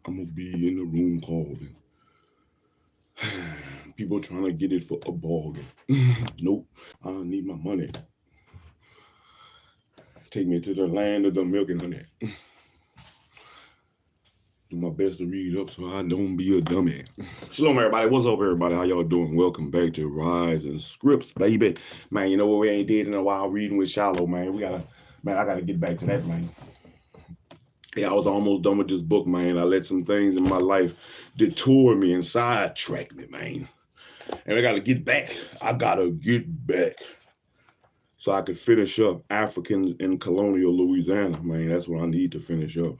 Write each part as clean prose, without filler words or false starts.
I'm gonna be in the room calling. People trying to get it for a bargain. Nope. I need my money. Take me to the land of the milk and honey. Do my best to read up so I don't be a dummy. Shalom, everybody. What's up, everybody? How y'all doing? Welcome back to Rise and Scripts, baby. Man, you know what we ain't did in a while? Reading with Shalom, man. I gotta get back to that, man. Yeah, I was almost done with this book, man. I let some things in my life detour me and sidetrack me, man. And I gotta get back. I gotta get back so I could finish up Africans in colonial Louisiana, man. That's what I need to finish up.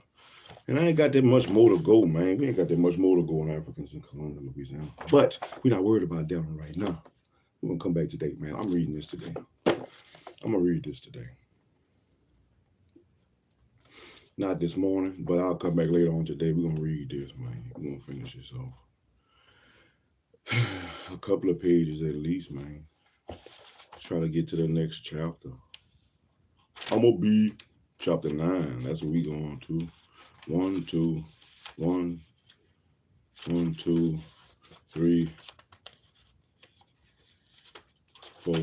And I ain't got that much more to go, man. We ain't got that much more to go on Africans in colonial Louisiana. But we're not worried about that one right now. We're gonna come back today, man. I'm reading this today. I'm gonna read this today. Not this morning, but I'll come back later on today. We're gonna read this, man. We're gonna finish this off. A couple of pages at least, man. Try to get to the next chapter. I'm gonna be chapter 9. That's what we going to. 1, 2, 1, 1, 2, 3, 4,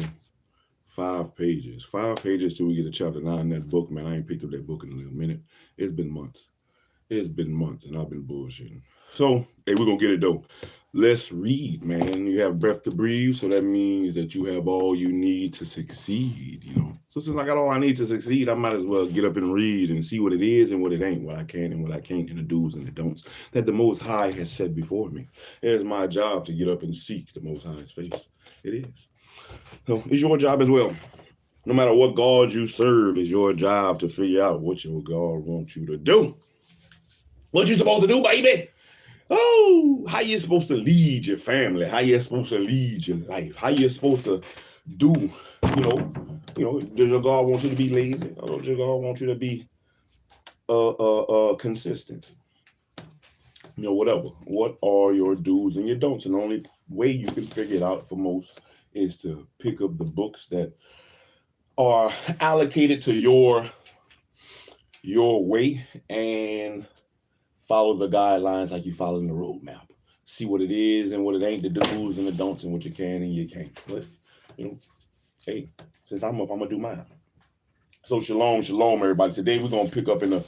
5 pages. 5 pages till we get to chapter 9 in that book, man. I ain't picked up that book in a little minute. It's been months. It's been months, and I've been bullshitting. So, hey, we're gonna get it though. Let's read, man. You have breath to breathe, so that means that you have all you need to succeed, you know. So since I got all I need to succeed, I might as well get up and read and see what it is and what it ain't, what I can and what I can't, and the do's and the don'ts that the Most High has set before me. It is my job to get up and seek the Most High's face. It is. So it's your job as well. No matter what God you serve, it's your job to figure out what your God wants you to do. What you supposed to do, baby? Oh, how you supposed to lead your family? How you supposed to lead your life? How you supposed to do, you know, does your God want you to be lazy? Or does your God want you to be consistent? You know, whatever. What are your do's and your don'ts? And the only way you can figure it out for most is to pick up the books that are allocated to your way and follow the guidelines like you follow in the roadmap. See what it is and what it ain't, the do's and the don'ts, and what you can and you can't. But, you know, hey, since I'm up, I'm going to do mine. So shalom, shalom, everybody. Today we're going to pick up in the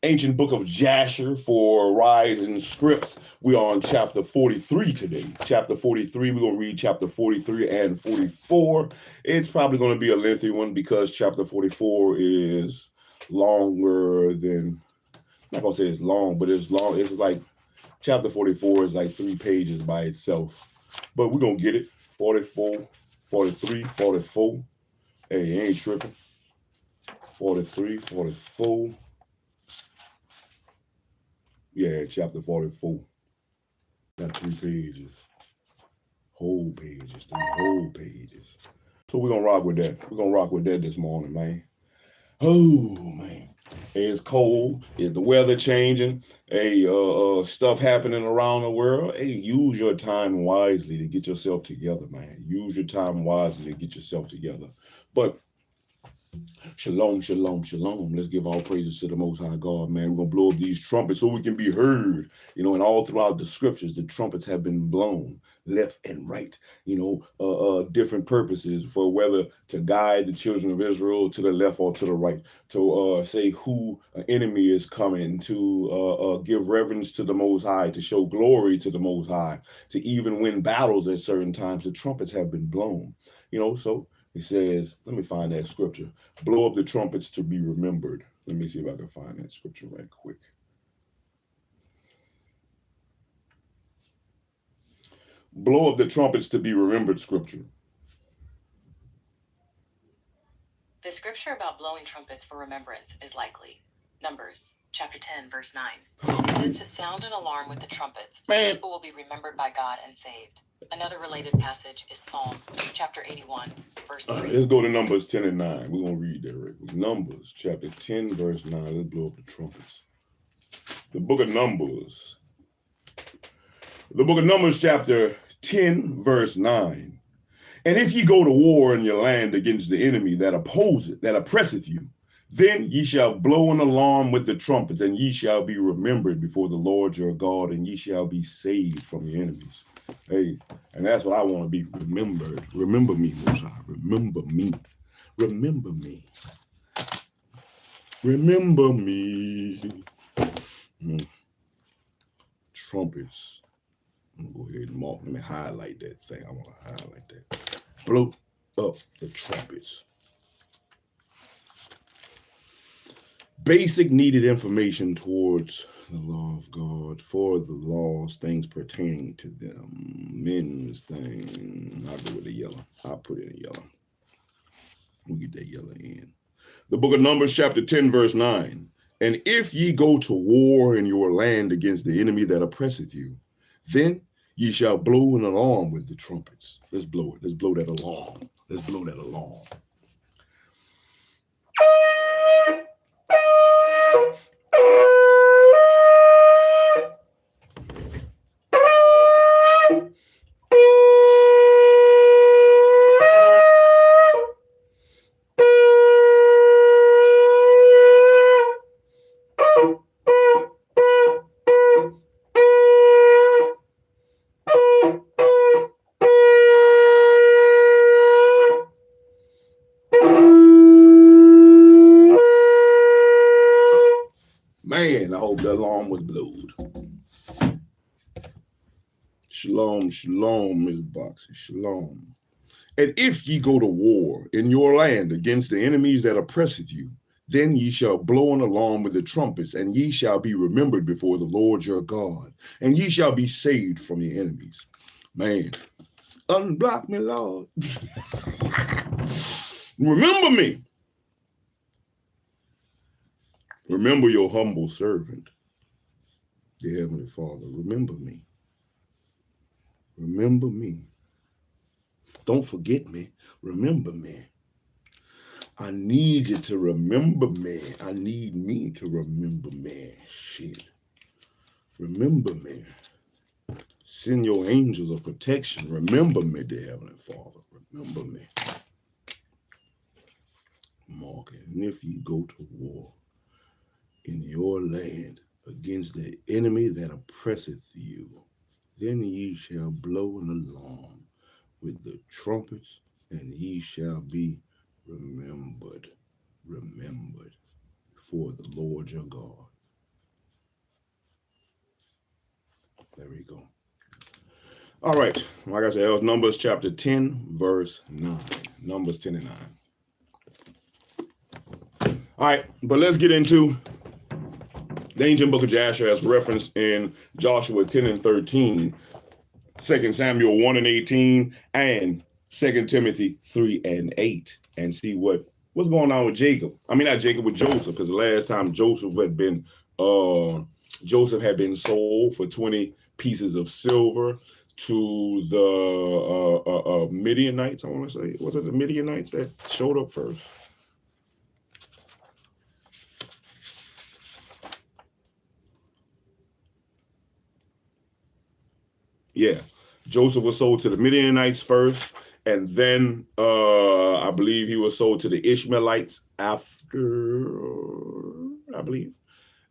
ancient book of Jasher for Rise and Scripts. We are on chapter 43 today. Chapter 43, we're going to read chapter 43 and 44. It's probably going to be a lengthy one because chapter 44 is longer than... I'm not gonna say it's long, but it's long. It's like chapter 44 is like 3 pages by itself. But we're gonna get it. 44, 43, 44. Hey, you ain't tripping. 43, 44. Yeah, chapter 44. Got 3 pages. Whole pages, 3 whole pages. So we're gonna rock with that. We're gonna rock with that this morning, man. Oh man. It's cold. Is the weather changing? Hey, stuff happening around the world. Hey, use your time wisely to get yourself together, man. Use your time wisely to get yourself together. But shalom, shalom, shalom. Let's give all praises to the Most High God, man. We're going to blow up these trumpets so we can be heard. You know, and all throughout the scriptures, the trumpets have been blown left and right, you know, different purposes for whether to guide the children of Israel to the left or to the right, to say who an enemy is coming, to give reverence to the Most High, to show glory to the Most High, to even win battles at certain times. The trumpets have been blown, you know, so he says, let me find that scripture. Blow up the trumpets to be remembered. Let me see if I can find that scripture right quick. Blow up the trumpets to be remembered scripture. The scripture about blowing trumpets for remembrance is likely. Numbers, chapter 10, verse 9. It is to sound an alarm with the trumpets, so people will be remembered by God and saved. Another related passage is Psalm, chapter 81, verse 3. Let's go to Numbers 10 and 9. We're going to read that right quick. Numbers, chapter 10, verse 9. Let's blow up the trumpets. The book of Numbers. The book of Numbers, chapter 10, verse 9. And if ye go to war in your land against the enemy that opposeth, that oppresseth you, Then ye shall blow an alarm with the trumpets, and ye shall be remembered before the Lord your God, and ye shall be saved from your enemies. Hey, and that's what I want to be remembered. Remember me, Most High. Remember me. Remember me. Remember me. Trumpets. I'm going to go ahead and mark. Let me highlight that thing. I want to highlight that. Blow up the trumpets. Basic needed information towards the law of God, for the laws, things pertaining to them. Men's thing. I'll go with the yellow. I'll put it in yellow. We'll get that yellow in. The book of Numbers, chapter 10, verse 9. And if ye go to war in your land against the enemy that oppresseth you, then ye shall blow an alarm with the trumpets. Let's blow it. Let's blow that alarm. Let's blow that alarm. Man, I hope the alarm was blowed. Shalom, shalom, Ms. Boxer, shalom. And if ye go to war in your land against the enemies that oppresseth you, then ye shall blow an alarm with the trumpets, and ye shall be remembered before the Lord your God, and ye shall be saved from your enemies. Man, unblock me, Lord. Remember me. Remember your humble servant, the Heavenly Father. Remember me. Remember me. Don't forget me. Remember me. I need you to remember me. I need me to remember me. Shit. Remember me. Send your angels of protection. Remember me, dear Heavenly Father. Remember me. Mark it. And if you go to war in your land against the enemy that oppresseth you, then ye shall blow an alarm with the trumpets, and ye shall be remembered before the Lord your God. There we go. All right, like I said, it was Numbers chapter 10, verse 9. Numbers 10 and 9. All right, but let's get into the ancient book of Jasher as referenced in Joshua 10 and 13, 2 Samuel 1 and 18, and 2 Timothy 3 and 8, and see what's going on with Jacob. I mean, not Jacob, with Joseph, because the last time Joseph had been sold for 20 pieces of silver to the Midianites, I want to say. Was it the Midianites that showed up first? Yeah, Joseph was sold to the Midianites first, and then I believe he was sold to the Ishmaelites after, I believe.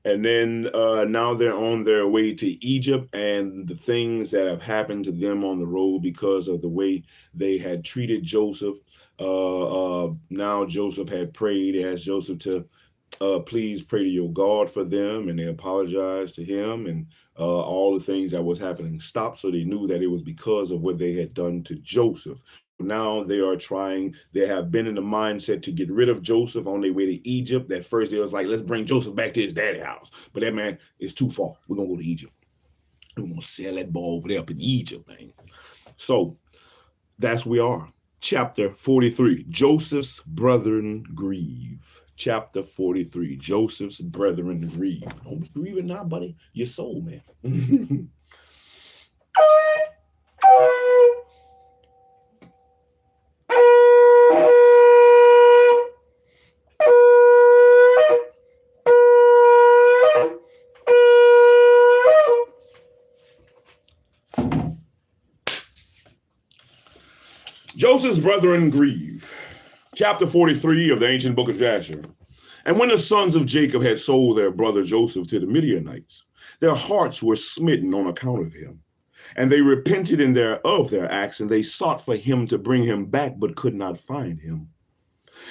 And then now they're on their way to Egypt, and the things that have happened to them on the road because of the way they had treated Joseph. Now Joseph had prayed, asked Joseph to please pray to your God for them, and they apologized to him, and all the things that was happening stopped. So they knew that it was because of what they had done to Joseph. Now they have been in the mindset to get rid of Joseph on their way to Egypt. At first it was like, let's bring Joseph back to his daddy's house. But that man is too far. We're going to go to Egypt. We're going to sell that boy over there up in Egypt, man. So that's where we are. Chapter 43, Joseph's brethren grieve. Chapter 43, Joseph's brethren grieve. Don't be grieving now, buddy. Your soul, man. Joseph's brethren grieve. Chapter 43 of the ancient book of Jasher. And when the sons of Jacob had sold their brother Joseph to the Midianites, their hearts were smitten on account of him. And they repented of their acts, and they sought for him to bring him back, but could not find him.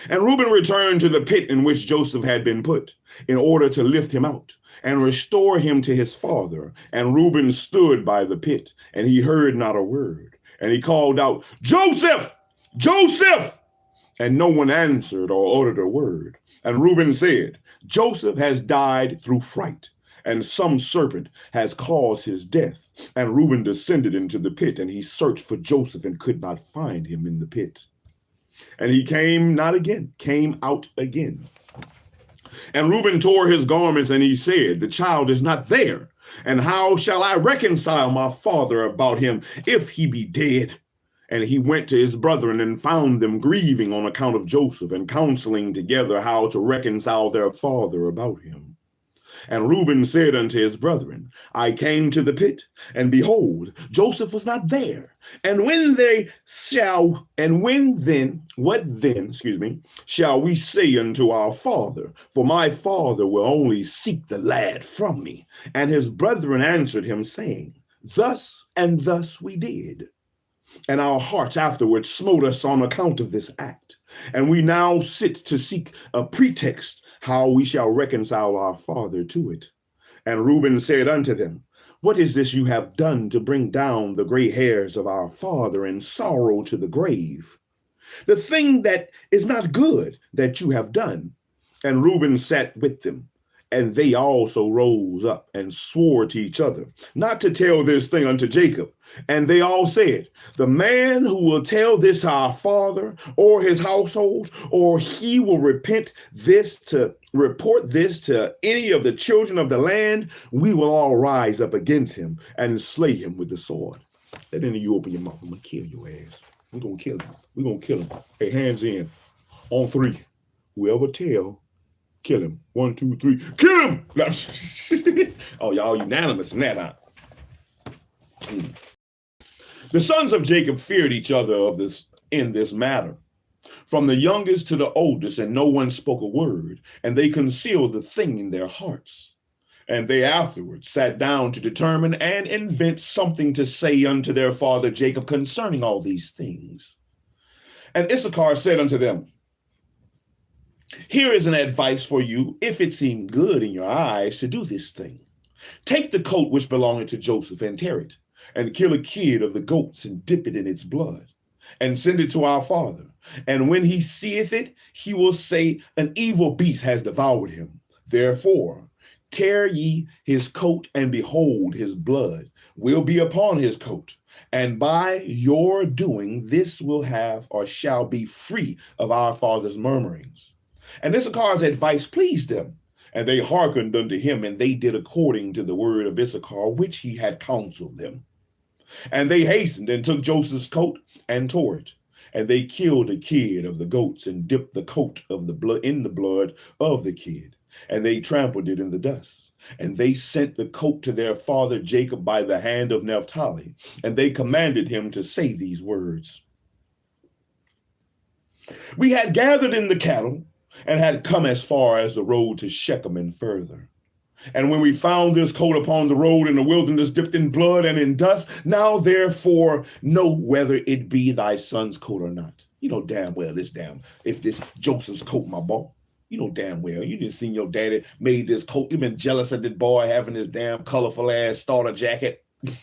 And Reuben returned to the pit in which Joseph had been put, in order to lift him out and restore him to his father. And Reuben stood by the pit, and he heard not a word. And he called out, Joseph, Joseph! And no one answered or uttered a word. And Reuben said, Joseph has died through fright, and some serpent has caused his death. And Reuben descended into the pit, and he searched for Joseph and could not find him in the pit. And he came out again. And Reuben tore his garments, and he said, the child is not there. And how shall I reconcile my father about him if he be dead? And he went to his brethren and found them grieving on account of Joseph, and counseling together how to reconcile their father about him. And Reuben said unto his brethren, I came to the pit, and behold, Joseph was not there. What then shall we say unto our father? For my father will only seek the lad from me. And his brethren answered him, saying, Thus and thus we did. And our hearts afterwards smote us on account of this act. And we now sit to seek a pretext how we shall reconcile our father to it. And Reuben said unto them, What is this you have done to bring down the gray hairs of our father in sorrow to the grave? The thing that is not good that you have done. And Reuben sat with them. And they also rose up and swore to each other, not to tell this thing unto Jacob. And they all said, the man who will tell this to our father or his household, or he will report this to any of the children of the land, we will all rise up against him and slay him with the sword. Let any of you open your mouth. I'm going to kill your ass. We're going to kill him. We're going to kill him. Hey, hands in. On three. Whoever tell, kill him. 1, 2, 3. Kill him! Oh, y'all unanimous in that, huh? The sons of Jacob feared each other in this matter, from the youngest to the oldest, and no one spoke a word, and they concealed the thing in their hearts. And they afterwards sat down to determine and invent something to say unto their father Jacob concerning all these things. And Issachar said unto them, Here is an advice for you, if it seem good in your eyes to do this thing. Take the coat which belongeth to Joseph and tear it, and kill a kid of the goats and dip it in its blood, and send it to our father. And when he seeth it, he will say, An evil beast has devoured him. Therefore, tear ye his coat, and behold, his blood will be upon his coat. And by your doing, this will have or shall be free of our father's murmurings. And Issachar's advice pleased them, and they hearkened unto him, and they did according to the word of Issachar, which he had counseled them. And they hastened and took Joseph's coat and tore it. And they killed a kid of the goats and dipped the coat of the blood in the blood of the kid. And they trampled it in the dust. And they sent the coat to their father Jacob by the hand of Naphtali. And they commanded him to say these words. We had gathered in the cattle and had come as far as the road to Shechem and further. And when we found this coat upon the road in the wilderness, dipped in blood and in dust, now therefore know whether it be thy son's coat or not. You know damn well if this Joseph's coat, my boy. You know damn well. You just seen your daddy made this coat. You been jealous of that boy having this damn colorful ass starter jacket. Look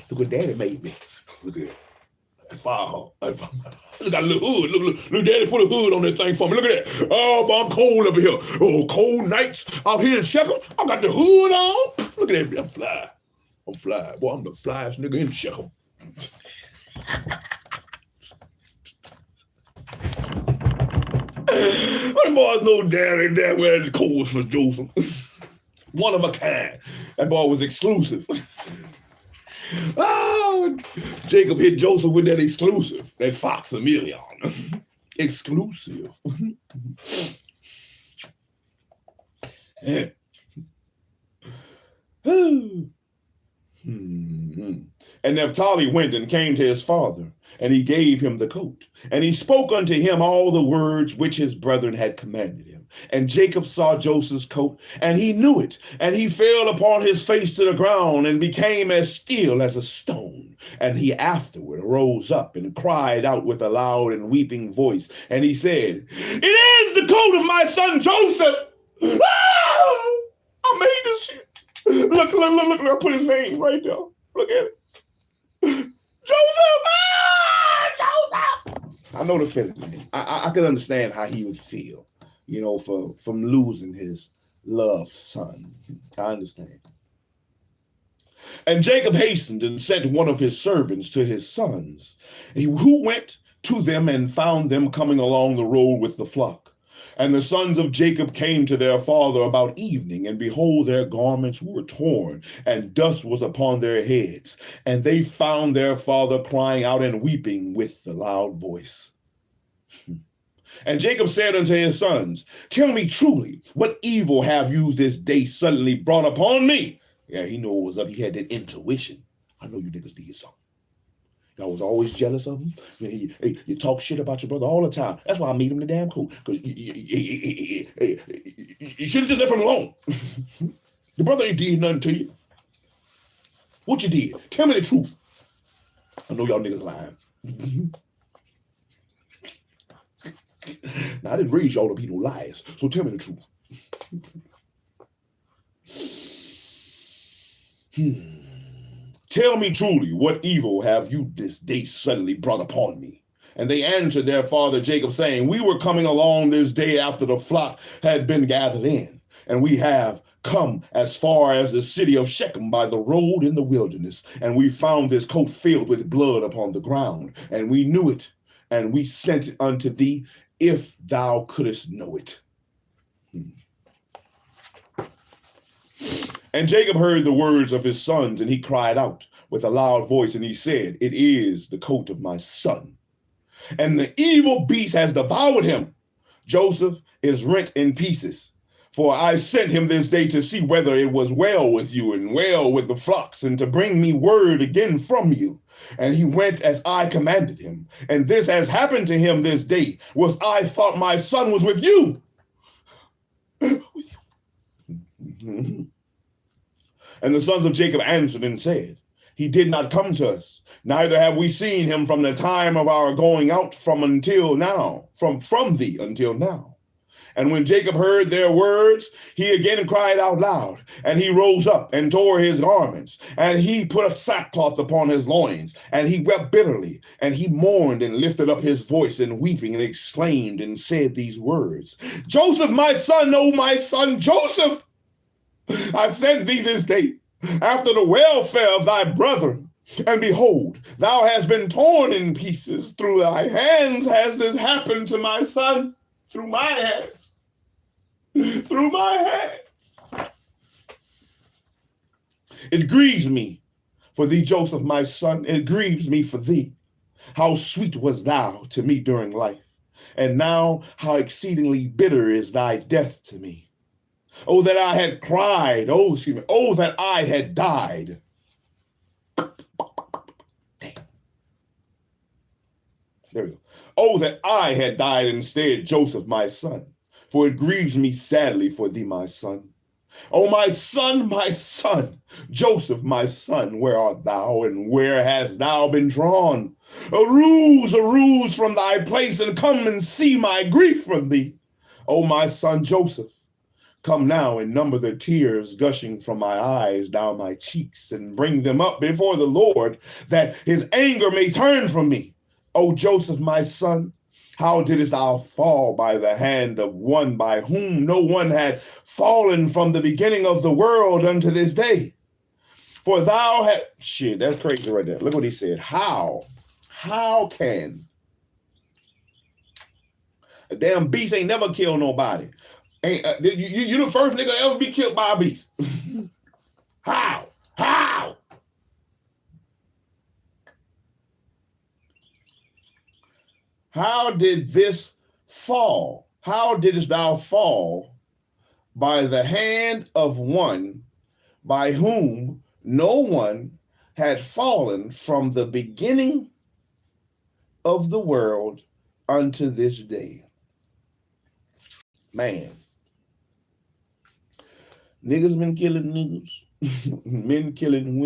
what daddy made me. Look at it. Fire. Look at that little hood. Look, daddy put a hood on that thing for me. Look at that. Oh, but I'm cold up here. Oh, cold nights out here in Shechem. I got the hood on. Look at that. I'm fly. Boy, I'm the flyest nigga in Shechem. Well, the boys know damn well the codes for Joseph. One of a kind. That boy was exclusive. Oh, Jacob hit Joseph with that exclusive, that Fox a million. Exclusive. And Naphtali went and came to his father And he gave him the coat. And he spoke unto him all the words which his brethren had commanded him. And Jacob saw Joseph's coat, and he knew it. And he fell upon his face to the ground, and became as still as a stone. And he afterward rose up and cried out with a loud and weeping voice. And he said, it is the coat of my son Joseph. Ah! I made this shit. Look, I put his name right there. Look at it. Joseph! Ah! Joseph! I know the feeling. I can understand how he would feel, you know, from losing his loved son. I understand. And Jacob hastened and sent one of his servants to his sons, who went to them and found them coming along the road with the flock. And the sons of Jacob came to their father about evening, and behold, their garments were torn, and dust was upon their heads. And they found their father crying out and weeping with a loud voice. And Jacob said unto his sons, tell me truly, what evil have you this day suddenly brought upon me? Yeah, he knew what was up. He had that intuition. I know you niggas did something. Y'all was always jealous of him. You talk shit about your brother all the time. That's why I made him the damn cool. Because you should have just left him alone. Your brother ain't did nothing to you. What you did? Tell me the truth. I know y'all niggas lying. Now, I didn't raise y'all to be no liars, so tell me the truth. Tell me truly, what evil have you this day suddenly brought upon me? And they answered their father Jacob, saying, we were coming along this day after the flock had been gathered in, and we have come as far as the city of Shechem by the road in the wilderness, and we found this coat filled with blood upon the ground, and we knew it, and we sent it unto thee, if thou couldest know it. And Jacob heard the words of his sons, and he cried out with a loud voice, and he said, it is the coat of my son. And the evil beast has devoured him. Joseph is rent in pieces. For I sent him this day to see whether it was well with you and well with the flocks, and to bring me word again from you. And he went as I commanded him. And this has happened to him this day, was I thought my son was with you. And the sons of Jacob answered and said, he did not come to us, neither have we seen him from the time of our going out from until now, from thee until now. And when Jacob heard their words, he again cried out loud, and he rose up and tore his garments, and he put a sackcloth upon his loins, and he wept bitterly, and he mourned and lifted up his voice in weeping, and exclaimed and said these words, Joseph, my son, O my son Joseph, I sent thee this day after the welfare of thy brethren, and behold, thou hast been torn in pieces. Through thy hands has this happened to my son. Through my hands. Through my hands. It grieves me for thee, Joseph, my son. It grieves me for thee. How sweet was thou to me during life, and now how exceedingly bitter is thy death to me. Oh, that I had cried. Oh, excuse me. Oh, that I had died. Damn. There we go. Oh, that I had died instead, Joseph, my son. For it grieves me sadly for thee, my son. Oh, my son, Joseph, my son, where art thou, and where hast thou been drawn? Arouse from thy place, and come and see my grief from thee. Oh, my son, Joseph. Come now and number the tears gushing from my eyes down my cheeks, and bring them up before the Lord, that his anger may turn from me. O Joseph, my son, how didst thou fall by the hand of one by whom no one had fallen from the beginning of the world unto this day? For thou had, shit, that's crazy right there. Look what he said. How can a damn beast ain't never killed nobody? You the first nigga ever be killed by a beast. How? How did this fall? How didst thou fall by the hand of one by whom no one had fallen from the beginning of the world unto this day. Man, niggas been killing niggas, men killing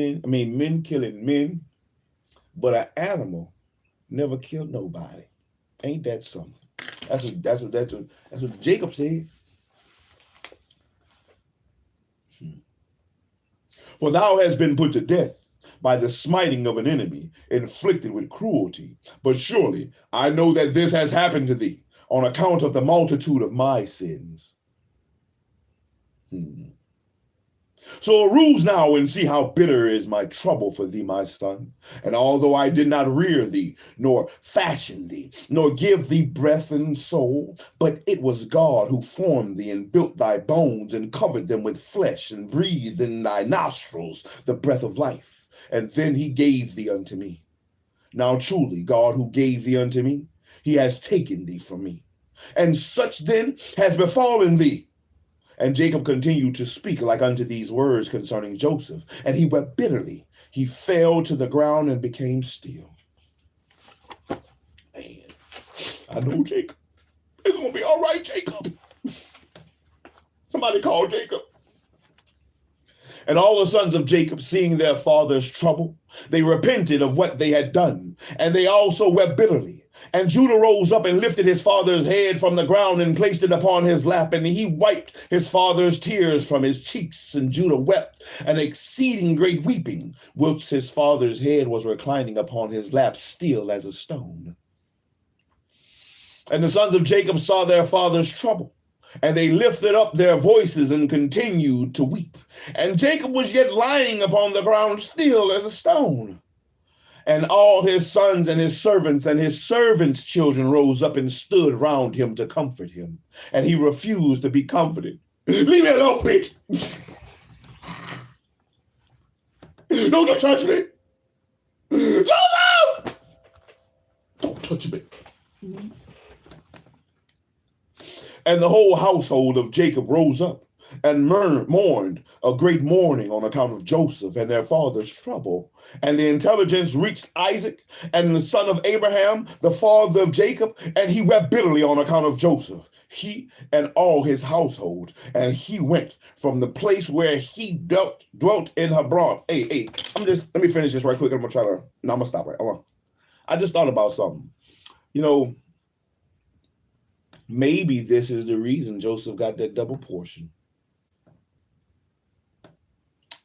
men, but an animal never killed nobody. Ain't that something? That's what Jacob said. For thou hast been put to death by the smiting of an enemy, inflicted with cruelty. But surely I know that this has happened to thee on account of the multitude of my sins. So arouse now and see how bitter is my trouble for thee, my son. And although I did not rear thee, nor fashion thee, nor give thee breath and soul, but it was God who formed thee and built thy bones and covered them with flesh and breathed in thy nostrils the breath of life. And then he gave thee unto me. Now truly God who gave thee unto me, he has taken thee from me. And such then has befallen thee. And Jacob continued to speak like unto these words concerning Joseph. And he wept bitterly. He fell to the ground and became still. Man, I know Jacob. It's going to be all right, Jacob. Somebody call Jacob. And all the sons of Jacob, seeing their father's trouble, they repented of what they had done. And they also wept bitterly. And Judah rose up and lifted his father's head from the ground and placed it upon his lap. And he wiped his father's tears from his cheeks. And Judah wept an exceeding great weeping, whilst his father's head was reclining upon his lap, still as a stone. And the sons of Jacob saw their father's trouble, and they lifted up their voices and continued to weep. And Jacob was yet lying upon the ground, still as a stone. And all his sons and his servants' children rose up and stood round him to comfort him. And he refused to be comforted. Leave me alone, bitch. Don't you touch me. Joseph! Don't touch me. And the whole household of Jacob rose up and mourned a great mourning on account of Joseph and their father's trouble. And the intelligence reached Isaac and the son of Abraham, the father of Jacob, and he wept bitterly on account of Joseph, he and all his household. And he went from the place where he dwelt in Hebron. Hey, let me finish this right quick. I'm gonna stop right. I just thought about something. Maybe this is the reason Joseph got that double portion.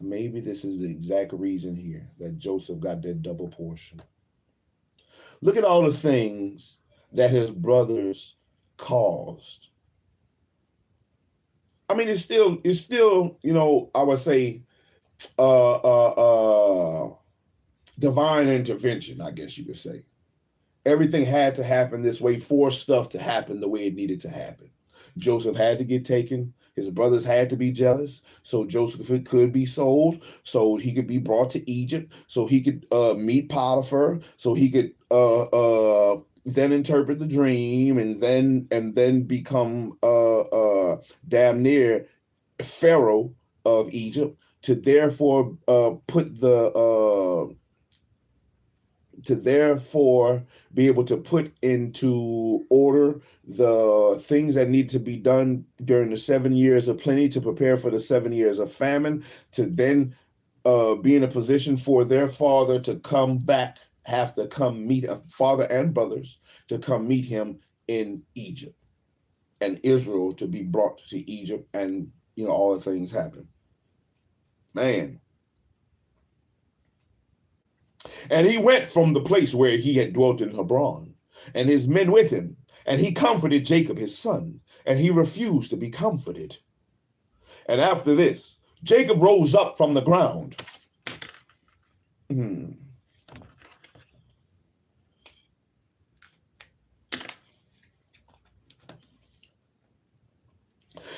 Maybe this is the exact reason here that Joseph got that double portion. Look at all the things that his brothers caused. I mean, it's still, I would say, divine intervention, I guess you could say. Everything had to happen this way for stuff to happen the way it needed to happen. Joseph had to get taken. His brothers had to be jealous. So Joseph could be sold. So he could be brought to Egypt. So he could meet Potiphar. So he could then interpret the dream and then become damn near Pharaoh of Egypt, to therefore be able to put into order the things that need to be done during the 7 years of plenty to prepare for the 7 years of famine, to then be in a position for their father to come back, have to come meet father and brothers to come meet him in Egypt, and Israel to be brought to Egypt, and all the things happen. Man. And he went from the place where he had dwelt in Hebron, and his men with him, and he comforted Jacob his son, and he refused to be comforted. And after this, Jacob rose up from the ground. And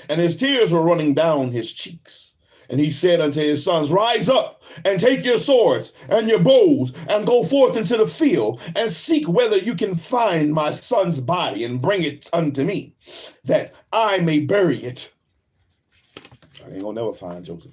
his tears were running down his cheeks. And he said unto his sons, Rise up and take your swords and your bows and go forth into the field and seek whether you can find my son's body and bring it unto me, that I may bury it. I ain't gonna never find Joseph.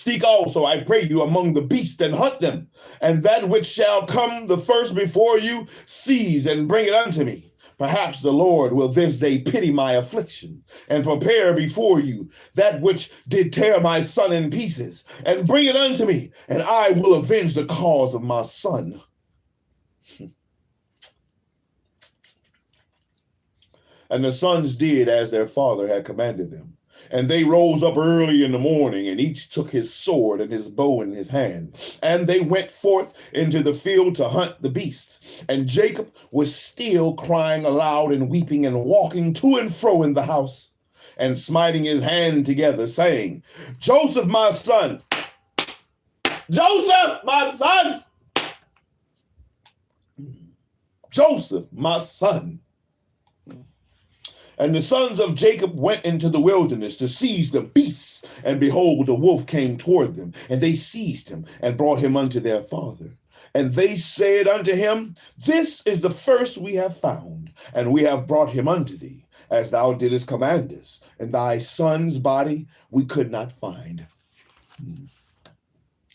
Seek also, I pray you, among the beasts and hunt them, and that which shall come the first before you, seize and bring it unto me. Perhaps the Lord will this day pity my affliction, and prepare before you that which did tear my son in pieces, and bring it unto me, and I will avenge the cause of my son. And the sons did as their father had commanded them. And they rose up early in the morning, and each took his sword and his bow in his hand. And they went forth into the field to hunt the beasts. And Jacob was still crying aloud and weeping and walking to and fro in the house, and smiting his hand together, saying, Joseph, my son, Joseph, my son, Joseph, my son. And the sons of Jacob went into the wilderness to seize the beasts. And behold, a wolf came toward them, and they seized him and brought him unto their father. And they said unto him, This is the first we have found, and we have brought him unto thee, as thou didst command us. And thy son's body we could not find.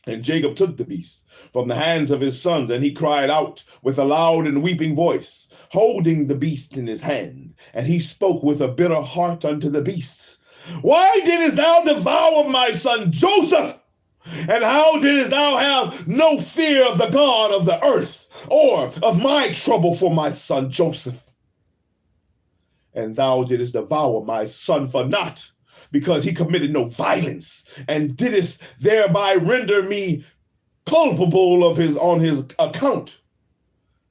And Jacob took the beast from the hands of his sons, and he cried out with a loud and weeping voice, holding the beast in his hand. And he spoke with a bitter heart unto the beast, Why didst thou devour my son Joseph? And how didst thou have no fear of the God of the earth, or of my trouble for my son Joseph? And thou didst devour my son for naught, because he committed no violence, and didst thereby render me culpable on his account.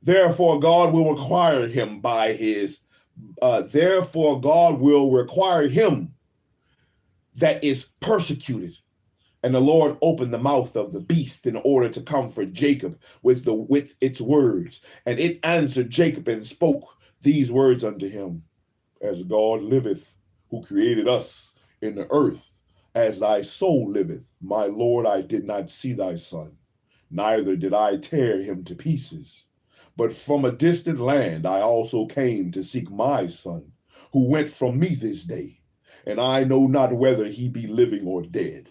Therefore God will require him that is persecuted. And the Lord opened the mouth of the beast in order to comfort Jacob with its words. And it answered Jacob and spoke these words unto him, As God liveth, who created us in the earth, as thy soul liveth, my Lord, I did not see thy son, neither did I tear him to pieces. But from a distant land I also came to seek my son, who went from me this day, and I know not whether he be living or dead.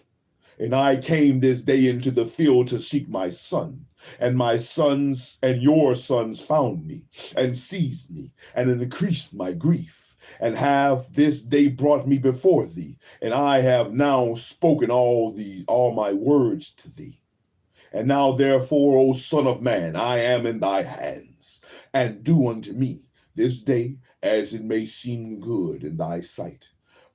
And I came this day into the field to seek my son, and my sons and your sons found me, and seized me, and increased my grief, and have this day brought me before thee, and I have now spoken all my words to thee. And now therefore, O Son of Man, I am in thy hands, and do unto me this day as it may seem good in thy sight.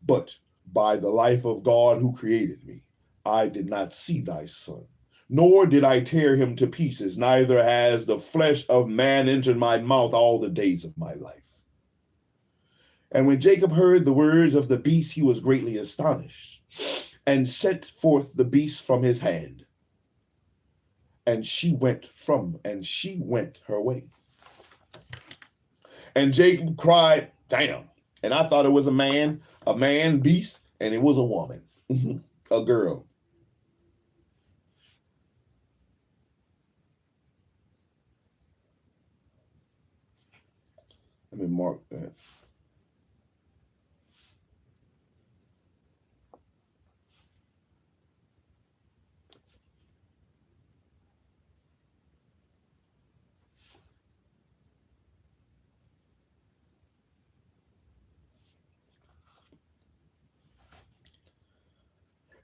But by the life of God who created me, I did not see thy son, nor did I tear him to pieces, neither has the flesh of man entered my mouth all the days of my life. And when Jacob heard the words of the beast, he was greatly astonished, and sent forth the beast from his hand. And she went her way. And Jacob cried, damn. And I thought it was a man beast, and it was a woman, a girl. Let me mark that.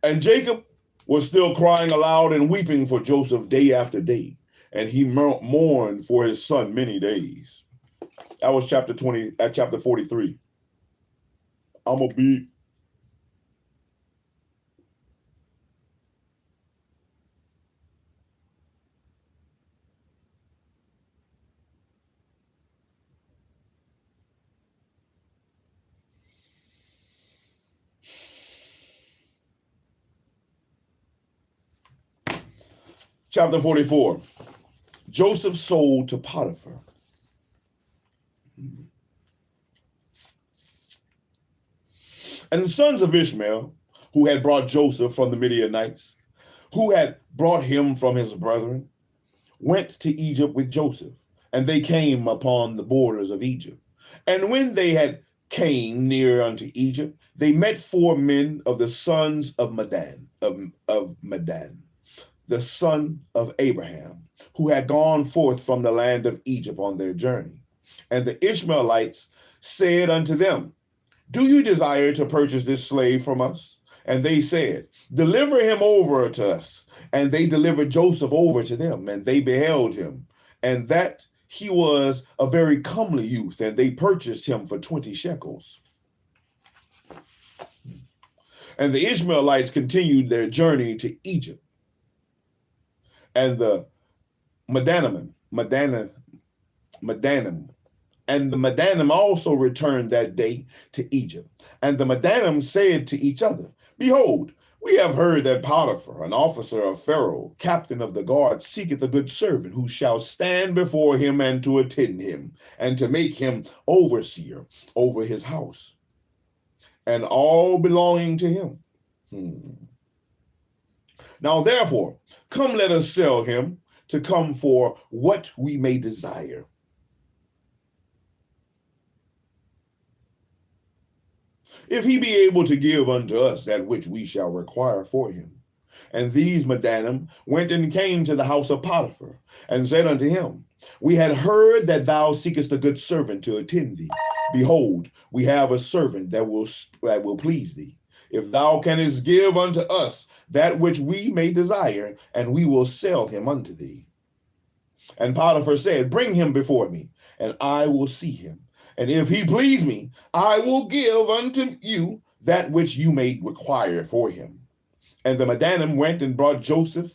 And Jacob was still crying aloud and weeping for Joseph day after day, and he mourned for his son many days. That was chapter 43. I'm gonna be Chapter 44. Joseph sold to Potiphar. And the sons of Ishmael, who had brought Joseph from the Midianites, who had brought him from his brethren, went to Egypt with Joseph, and they came upon the borders of Egypt. And when they had came near unto Egypt, they met 4 men of the sons of of Medan, the son of Abraham, who had gone forth from the land of Egypt on their journey. And the Ishmaelites said unto them, do you desire to purchase this slave from us? And they said, deliver him over to us. And they delivered Joseph over to them, and they beheld him, and that he was a very comely youth, and they purchased him for 20 shekels. And the Ishmaelites continued their journey to Egypt. And the Madanim also returned that day to Egypt. And the Madanim said to each other, behold, we have heard that Potiphar, an officer of Pharaoh, captain of the guard, seeketh a good servant who shall stand before him and to attend him, and to make him overseer over his house, and all belonging to him. Now therefore, come, let us sell him to come for what we may desire. If he be able to give unto us that which we shall require for him. And these Madanim went and came to the house of Potiphar, and said unto him, we had heard that thou seekest a good servant to attend thee. Behold, we have a servant that will please thee. If thou canst give unto us that which we may desire, and we will sell him unto thee. And Potiphar said, bring him before me, and I will see him. And if he please me, I will give unto you that which you may require for him. And the Madanim went and brought Joseph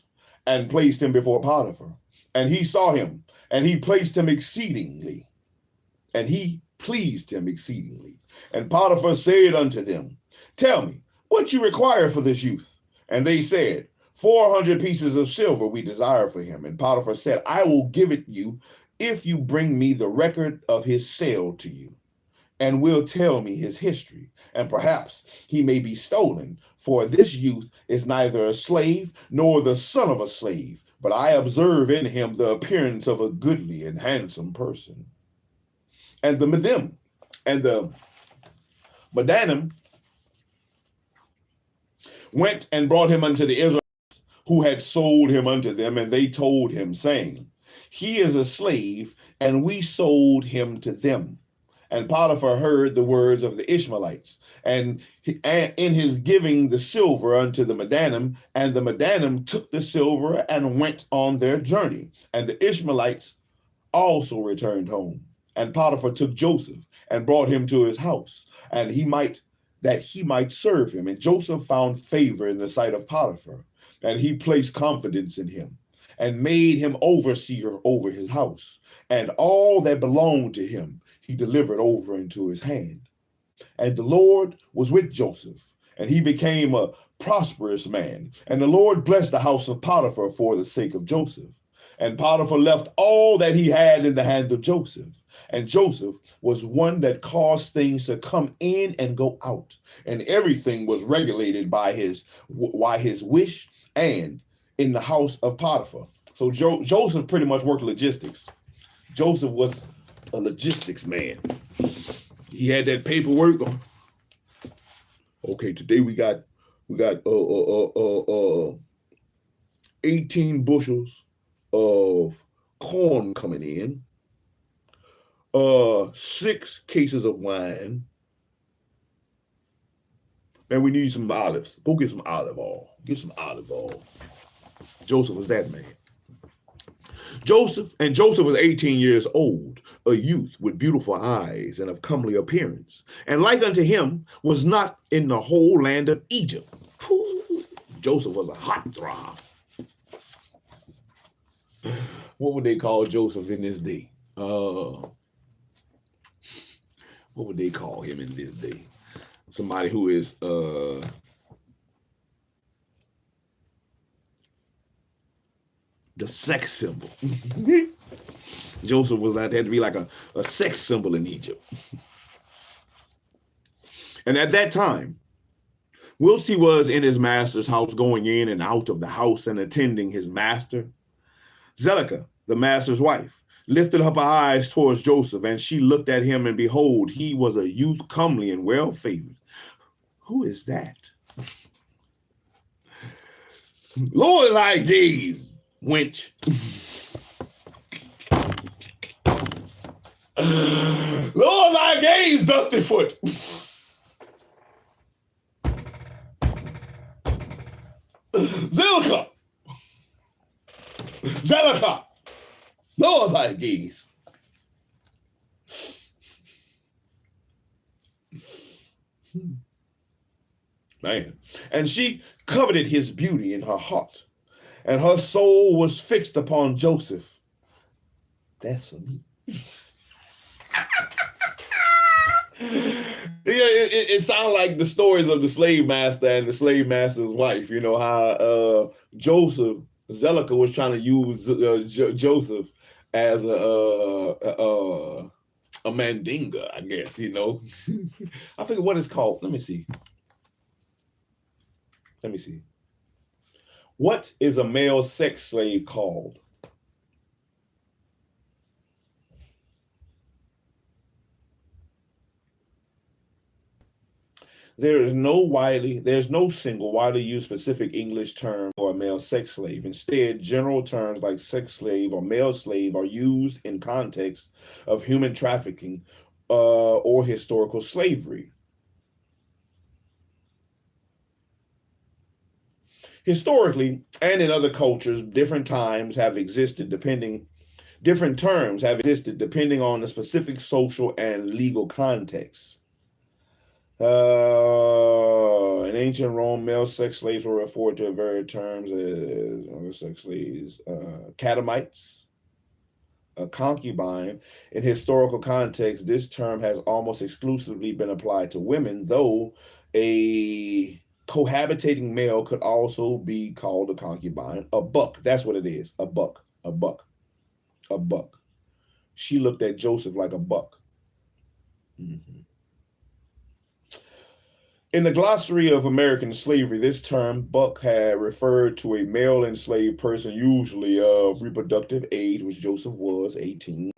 and placed him before Potiphar. And he saw him, and he pleased him exceedingly. And Potiphar said unto them, tell me, what you require for this youth? And they said, 400 pieces of silver we desire for him. And Potiphar said, I will give it you if you bring me the record of his sale to you, and will tell me his history, and perhaps he may be stolen, for this youth is neither a slave nor the son of a slave, but I observe in him the appearance of a goodly and handsome person. And the Madanim went and brought him unto the Israelites who had sold him unto them, and they told him, saying, he is a slave, and we sold him to them. And Potiphar heard the words of the Ishmaelites, and in his giving the silver unto the Madanim, and the Madanim took the silver and went on their journey. And the Ishmaelites also returned home. And Potiphar took Joseph and brought him to his house, and that he might serve him. And Joseph found favor in the sight of Potiphar, and he placed confidence in him, and made him overseer over his house, and all that belonged to him he delivered over into his hand. And the Lord was with Joseph, and he became a prosperous man. And the Lord blessed the house of Potiphar for the sake of Joseph. And Potiphar left all that he had in the hand of Joseph. And Joseph was one that caused things to come in and go out, and everything was regulated by his wish and in the house of Potiphar. So Joseph pretty much worked logistics. Joseph was a logistics man. He had that paperwork. Okay, today we got 18 bushels of corn coming in, 6 cases of wine. Man, we need some olives. Go get some olive oil. Get some olive oil. Joseph was that man. Joseph was 18 years old, a youth with beautiful eyes and of comely appearance, and like unto him was not in the whole land of Egypt. Joseph was a hot throb. What would they call Joseph in this day? What would they call him in this day? Somebody who is the sex symbol. Joseph had to be like a sex symbol in Egypt. And at that time, whilst he was in his master's house, going in and out of the house and attending his master, Zelicah, the master's wife, lifted up her eyes towards Joseph, and she looked at him, and behold, he was a youth comely and well favored. Who is that? Lower thy gaze, wench. Lower thy gaze, dusty foot. Zilka. Zelika. Lower thy gaze. Man. And she coveted his beauty in her heart, and her soul was fixed upon Joseph. That's for me. It sounds like the stories of the slave master and the slave master's wife. You know how Joseph, Zelika was trying to use Joseph as a mandinga, I guess. You know, I forget what it's called. Let me see. What is a male sex slave called? There's no single widely used specific English term for a male sex slave. Instead, general terms like sex slave or male slave are used in context of human trafficking or historical slavery. Historically, and in other cultures, different terms have existed depending on the specific social and legal context. In ancient Rome, male sex slaves were referred to in various terms as sex slaves, catamites, a concubine. In historical context, this term has almost exclusively been applied to women, though a cohabitating male could also be called a concubine. A buck, that's what it is, a buck. She looked at Joseph like a buck. Mm-hmm. In the glossary of American slavery, this term, buck, had referred to a male enslaved person, usually of reproductive age, which Joseph was, 18,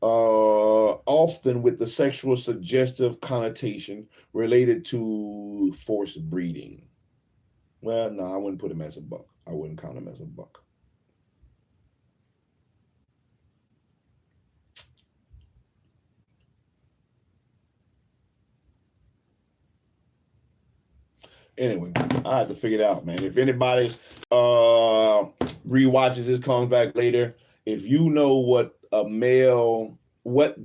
often with the sexual suggestive connotation related to forced breeding. Well, no, I wouldn't put him as a buck. I wouldn't count him as a buck. Anyway, I have to figure it out, man. If anybody rewatches this, comes back later, if you know what a male, what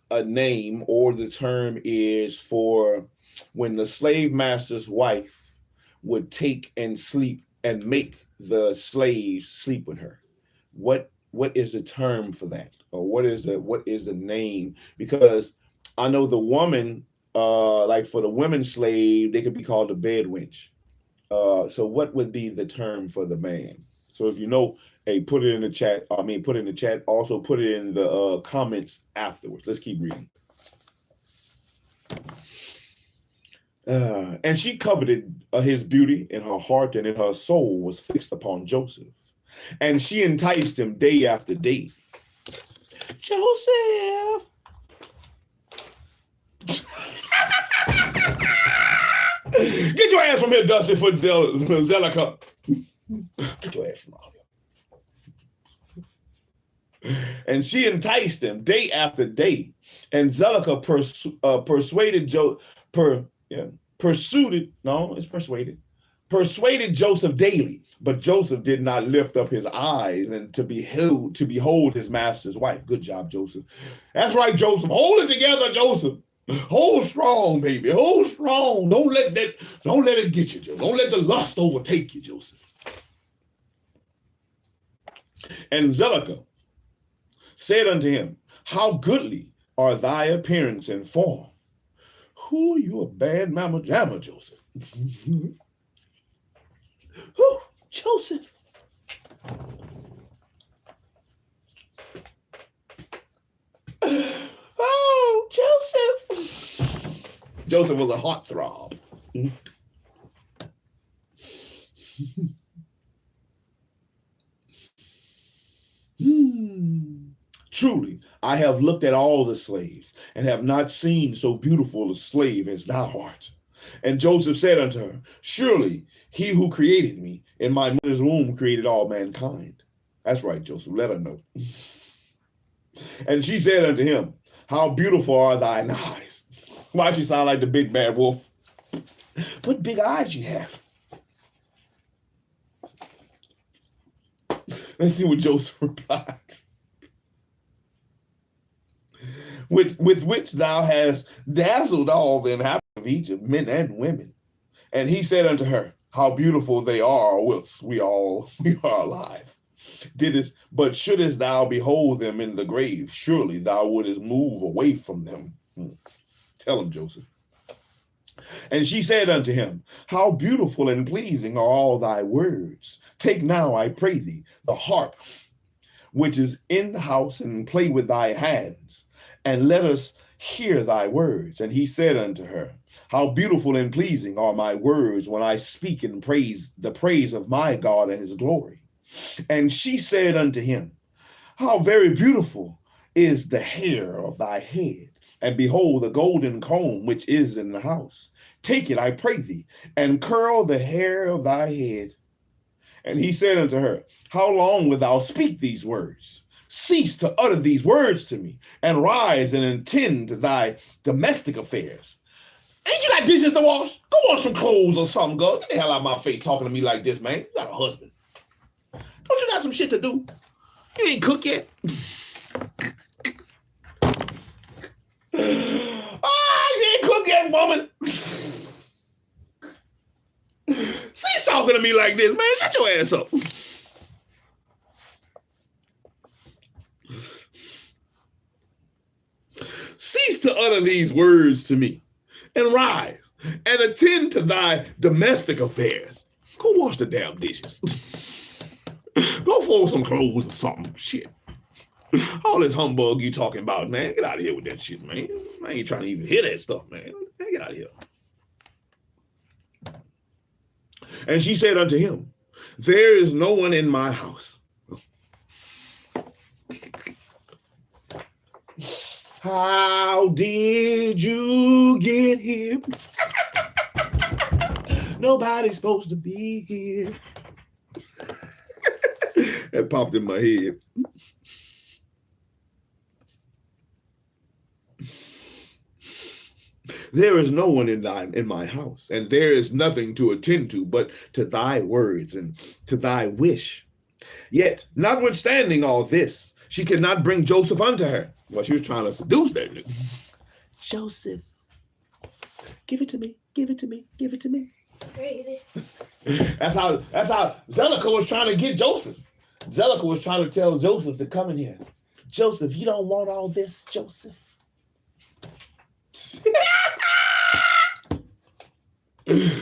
a name or the term is for when the slave master's wife would take and sleep and make the slaves sleep with her, what is the term for that, or what is the name? Because I know the woman, like for the women slave, they could be called a bed wench. So what would be the term for the man? So if you know, hey, put it in the chat. Put it in the chat. Also put it in the comments afterwards. Let's keep reading. And she coveted his beauty in her heart, and in her soul was fixed upon Joseph. And she enticed him day after day. Joseph! Get your ass from here, dusty foot Zelika. Get your ass from out here. And she enticed him day after day. And Zelika persuaded Joseph daily. But Joseph did not lift up his eyes and to behold his master's wife. Good job, Joseph. That's right, Joseph. Hold it together, Joseph. Hold strong, baby. Hold strong. Don't let it get you, Joseph. Don't let the lust overtake you, Joseph. And Zelika said unto him, how goodly are thy appearance and form. Who, you a bad mama jamma, Joseph. Who, Joseph. Oh, Joseph. Joseph was a heartthrob. Truly, I have looked at all the slaves and have not seen so beautiful a slave as thou art. And Joseph said unto her, surely he who created me in my mother's womb created all mankind. That's right, Joseph, let her know. And she said unto him, how beautiful are thine eyes. Why she sound like the big bad wolf? What big eyes you have? Let's see what Joseph replied. With which thou hast dazzled all the inhabitants of Egypt, men and women. And he said unto her, how beautiful they are, whilst we are alive. But shouldest thou behold them in the grave, surely thou wouldest move away from them. Tell him, Joseph. And she said unto him, how beautiful and pleasing are all thy words. Take now, I pray thee, the harp which is in the house, and play with thy hands, and let us hear thy words. And he said unto her, how beautiful and pleasing are my words when I speak and praise the praise of my God and his glory. And she said unto him, how very beautiful is the hair of thy head, and behold the golden comb which is in the house. Take it, I pray thee, and curl the hair of thy head. And he said unto her, how long wilt thou speak these words? Cease to utter these words to me, and rise and attend to thy domestic affairs. Ain't you got dishes to wash? Go wash some clothes or something, girl. Get the hell out of my face talking to me like this, man. You got a husband. Don't you got some shit to do? You ain't cooked yet. You ain't cooked yet, woman. She's talking to me like this, man. Shut your ass up. Cease to utter these words to me, and rise and attend to thy domestic affairs. Go wash the damn dishes. Go fold some clothes or something. Shit. All this humbug you talking about, man. Get out of here with that shit, man. I ain't trying to even hear that stuff, man. Get out of here. And she said unto him, there is no one in my house. How did you get here? Nobody's supposed to be here. That popped in my head. There is no one in my house, and there is nothing to attend to but to thy words and to thy wish. Yet, notwithstanding all this, she could not bring Joseph unto her. Well, she was trying to seduce that nigga. Joseph, give it to me, give it to me, give it to me. Crazy. That's how Zellica was trying to get Joseph. Zellica was trying to tell Joseph to come in here. Joseph, you don't want all this, Joseph.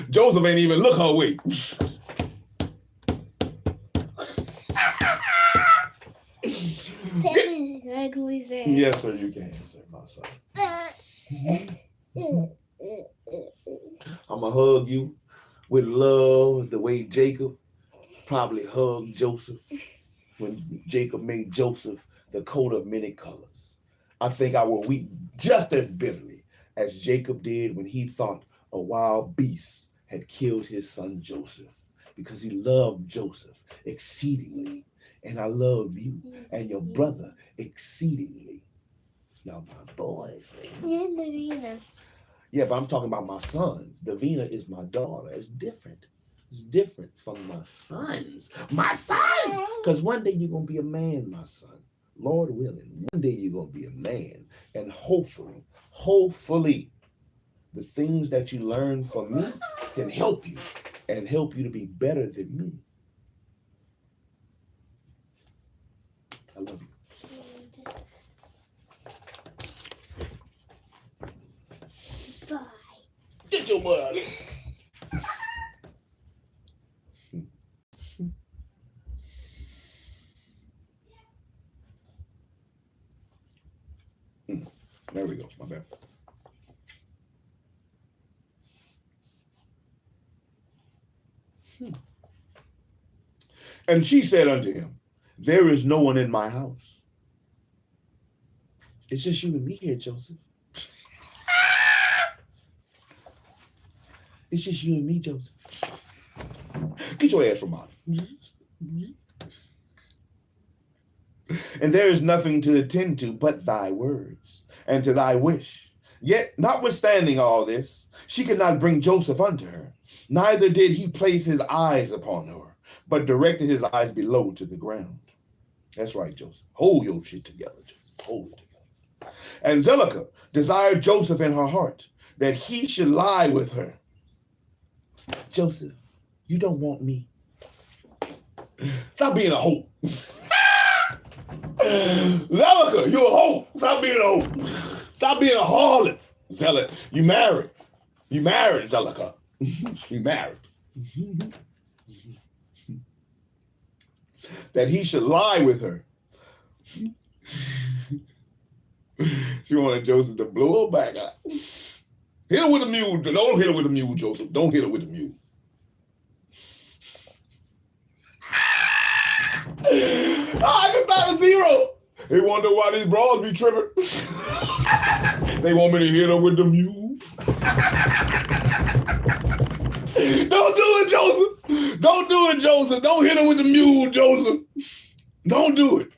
Joseph ain't even look her way. Tell me exactly, sir. Yes, sir, you can, sir, my son. I'm going to hug you with love the way Jacob probably hugged Joseph when Jacob made Joseph the coat of many colors. I think I will weep just as bitterly as Jacob did when he thought a wild beast had killed his son Joseph, because he loved Joseph exceedingly. And I love you and your brother exceedingly. Y'all my boys, man. You're Davina. Yeah, but I'm talking about my sons. Davina is my daughter. It's different. It's different from my sons. My sons! Because one day you're going to be a man, my son. Lord willing. One day you're going to be a man. And hopefully, the things that you learn from me can help you and help you to be better than me. I love you. Bye. Get your butt out of here. There we go. My bad. And she said unto him, there is no one in my house. It's just you and me here, Joseph. It's just you and me, Joseph. Get your ass from out. And there is nothing to attend to but thy words and to thy wish. Yet, notwithstanding all this, she could not bring Joseph unto her. Neither did he place his eyes upon her, but directed his eyes below to the ground. That's right, Joseph. Hold your shit together, Joseph. Hold it together. And Zelicah desired Joseph in her heart that he should lie with her. Joseph, you don't want me. Stop being a hoe. Zelicah, you're a hoe. Stop being a hoe. Stop being a harlot. Zelicah, you married. You married, Zelicah. You married. That he should lie with her. She wanted Joseph to blow her back out. Hit her with a mule. Don't hit her with a mule, Joseph. Don't hit her with a mule. I just got a zero. They wonder why these bras be tripping. They want me to hit her with the mule. Don't do it, Joseph. Don't do it, Joseph. Don't hit her with the mule, Joseph. Don't do it.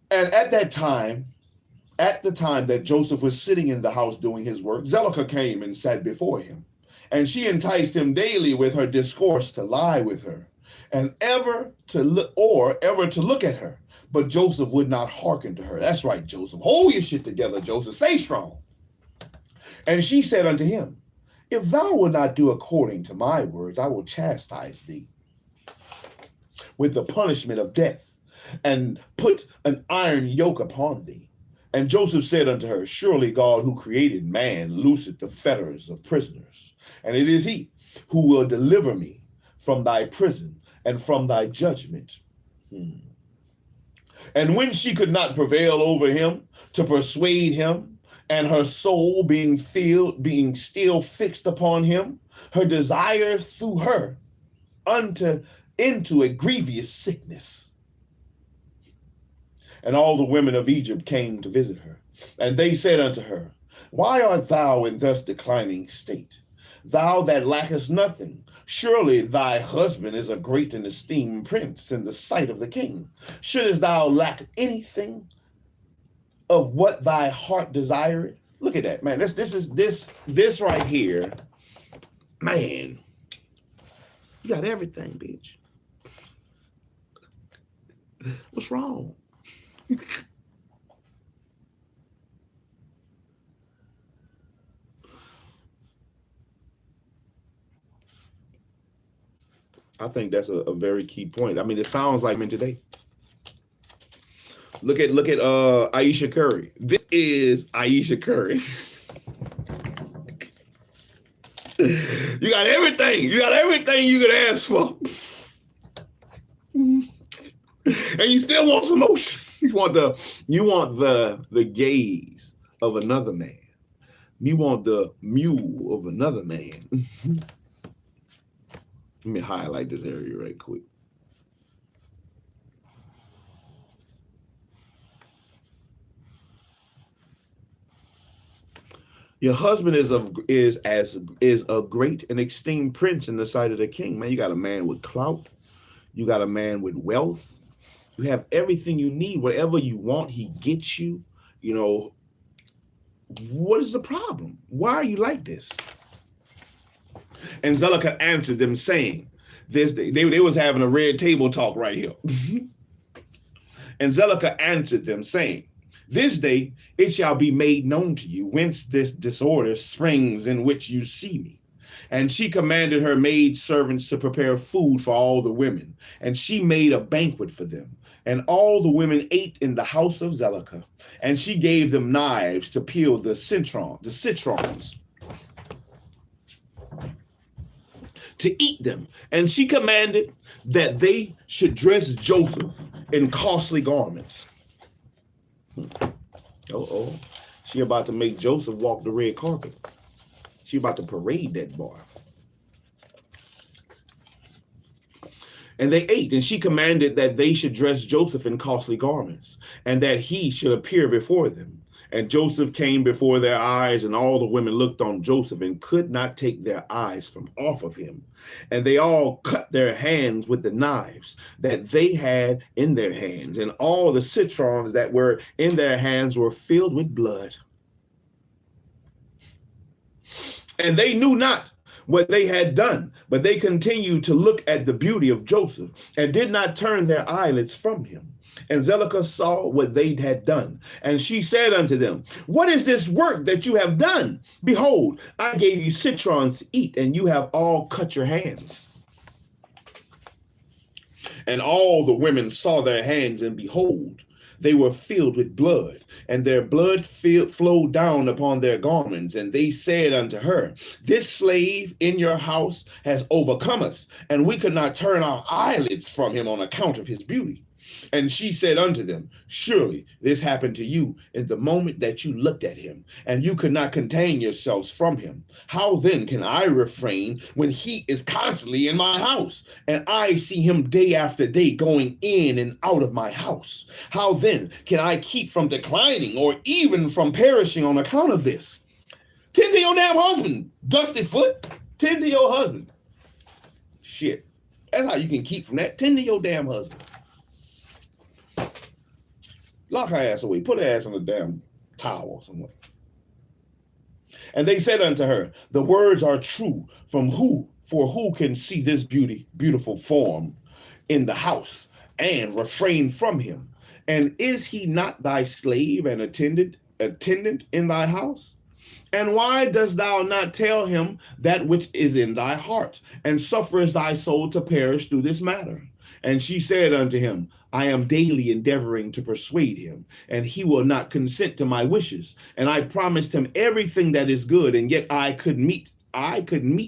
And at the time that Joseph was sitting in the house doing his work, Zelicah came and sat before him. And she enticed him daily with her discourse to lie with her, and ever to look at her. But Joseph would not hearken to her. That's right, Joseph. Hold your shit together, Joseph. Stay strong. And she said unto him, if thou wilt not do according to my words, I will chastise thee with the punishment of death, and put an iron yoke upon thee. And Joseph said unto her, surely God who created man looseth the fetters of prisoners, and it is he who will deliver me from thy prison and from thy judgment. And when she could not prevail over him to persuade him, and her soul being still fixed upon him, her desire threw her into a grievous sickness. And all the women of Egypt came to visit her. And they said unto her, why art thou in thus declining state? Thou that lackest nothing, surely thy husband is a great and esteemed prince in the sight of the king. Shouldest thou lack anything of what thy heart desireth? Look at that, man. This right here, man. You got everything, bitch. What's wrong? I think that's a very key point. I mean, it sounds like men today. Look at Aisha Curry. This is Aisha Curry. You got everything. You got everything you could ask for. And you still want some motion. You want the gaze of another man. You want the mule of another man. Let me highlight this area right quick. Your husband is a great and esteemed prince in the sight of the king. Man, you got a man with clout. You got a man with wealth. You have everything you need. Whatever you want, he gets you. You know, what is the problem? Why are you like this? And Zelicah answered them, saying, they was having a red table talk right here. And Zelicah answered them, saying, this day it shall be made known to you whence this disorder springs in which you see me. And she commanded her maid servants to prepare food for all the women. And she made a banquet for them. And all the women ate in the house of Zelicah. And she gave them knives to peel the citrons, to eat them. And she commanded that they should dress Joseph in costly garments. She about to make Joseph walk the red carpet. She about to parade that boy. And they ate, and she commanded that they should dress Joseph in costly garments, and that he should appear before them. And Joseph came before their eyes, and all the women looked on Joseph and could not take their eyes from off of him. And they all cut their hands with the knives that they had in their hands, and all the citrons that were in their hands were filled with blood. And they knew not what they had done, but they continued to look at the beauty of Joseph and did not turn their eyelids from him. And Zelicah saw what they had done, and she said unto them, what is this work that you have done? Behold, I gave you citrons to eat, and you have all cut your hands. And all the women saw their hands, and behold, they were filled with blood, and their blood flowed down upon their garments. And they said unto her, this slave in your house has overcome us, and we could not turn our eyelids from him on account of his beauty. And she said unto them, surely this happened to you in the moment that you looked at him, and you could not contain yourselves from him. How then can I refrain when he is constantly in my house, and I see him day after day going in and out of my house? How then can I keep from declining or even from perishing on account of this? Tend to your damn husband, dusty foot. Tend to your husband. Shit. That's how you can keep from that. Tend to your damn husband. Lock her ass away. Put her ass on a damn towel somewhere. And they said unto her, the words are true. For who can see this beautiful form in the house and refrain from him? And is he not thy slave and attendant in thy house? And why dost thou not tell him that which is in thy heart, and sufferest thy soul to perish through this matter? And she said unto him, I am daily endeavoring to persuade him, and he will not consent to my wishes. And I promised him everything that is good, and yet I could meet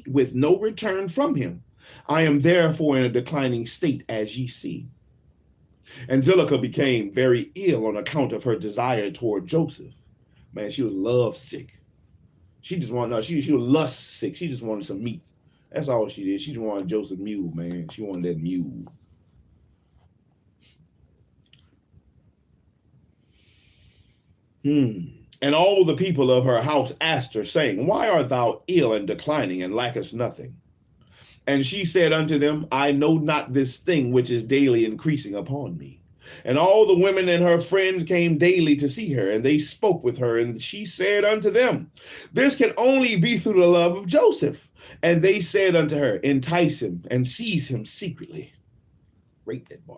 with no return from him. I am therefore in a declining state, as ye see. And Zelicah became very ill on account of her desire toward Joseph. Man, she was love sick. She just wanted, she was lust sick. She just wanted some meat. That's all she did. She just wanted Joseph mule, man. She wanted that mule. And all the people of her house asked her, saying, why art thou ill and declining, and lackest nothing? And she said unto them, I know not this thing which is daily increasing upon me. And all the women and her friends came daily to see her, and they spoke with her. And she said unto them, this can only be through the love of Joseph. And they said unto her, entice him and seize him secretly. Rape that boy.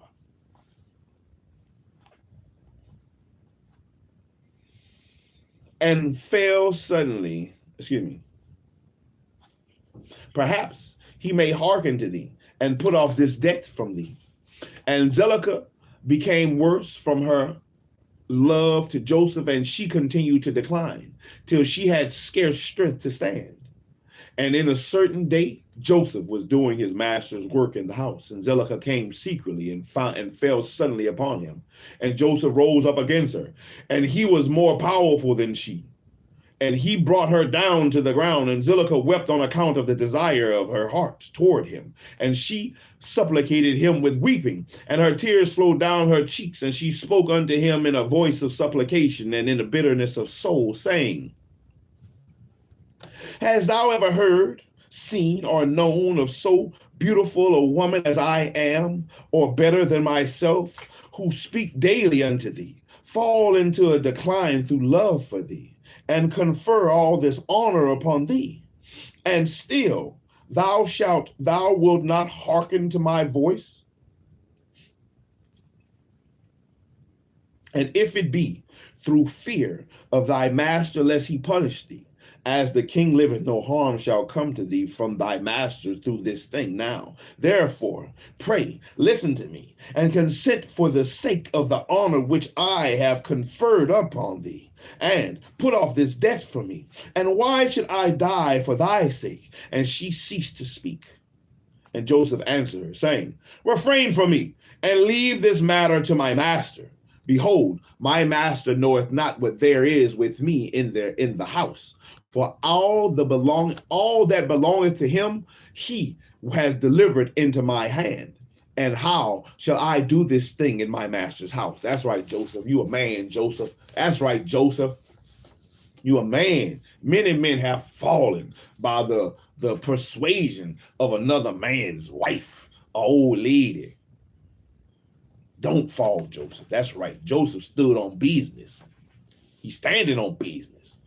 And fell suddenly, perhaps he may hearken to thee and put off this debt from thee. And Zelicah became worse from her love to Joseph, and she continued to decline till she had scarce strength to stand. And in a certain day, Joseph was doing his master's work in the house, and Zelicah came secretly and fell suddenly upon him. And Joseph rose up against her, and he was more powerful than she. And he brought her down to the ground, and Zelicah wept on account of the desire of her heart toward him. And she supplicated him with weeping, and her tears flowed down her cheeks, and she spoke unto him in a voice of supplication and in a bitterness of soul, saying, hast thou ever heard, seen, or known of so beautiful a woman as I am, or better than myself, who speak daily unto thee, fall into a decline through love for thee, and confer all this honor upon thee? And still thou wilt not hearken to my voice? And if it be through fear of thy master, lest he punish thee, as the king liveth, no harm shall come to thee from thy master through this thing now. Therefore, pray, listen to me, and consent for the sake of the honor which I have conferred upon thee, and put off this debt from me. And why should I die for thy sake? And she ceased to speak. And Joseph answered her, saying, refrain from me, and leave this matter to my master. Behold, my master knoweth not what there is with me in the house. For all that belongeth to him, he has delivered into my hand. And how shall I do this thing in my master's house? That's right, Joseph. You a man, Joseph. That's right, Joseph. You a man. Many men have fallen by the persuasion of another man's wife, an old lady. Don't fall, Joseph. That's right. Joseph stood on business. He's standing on business.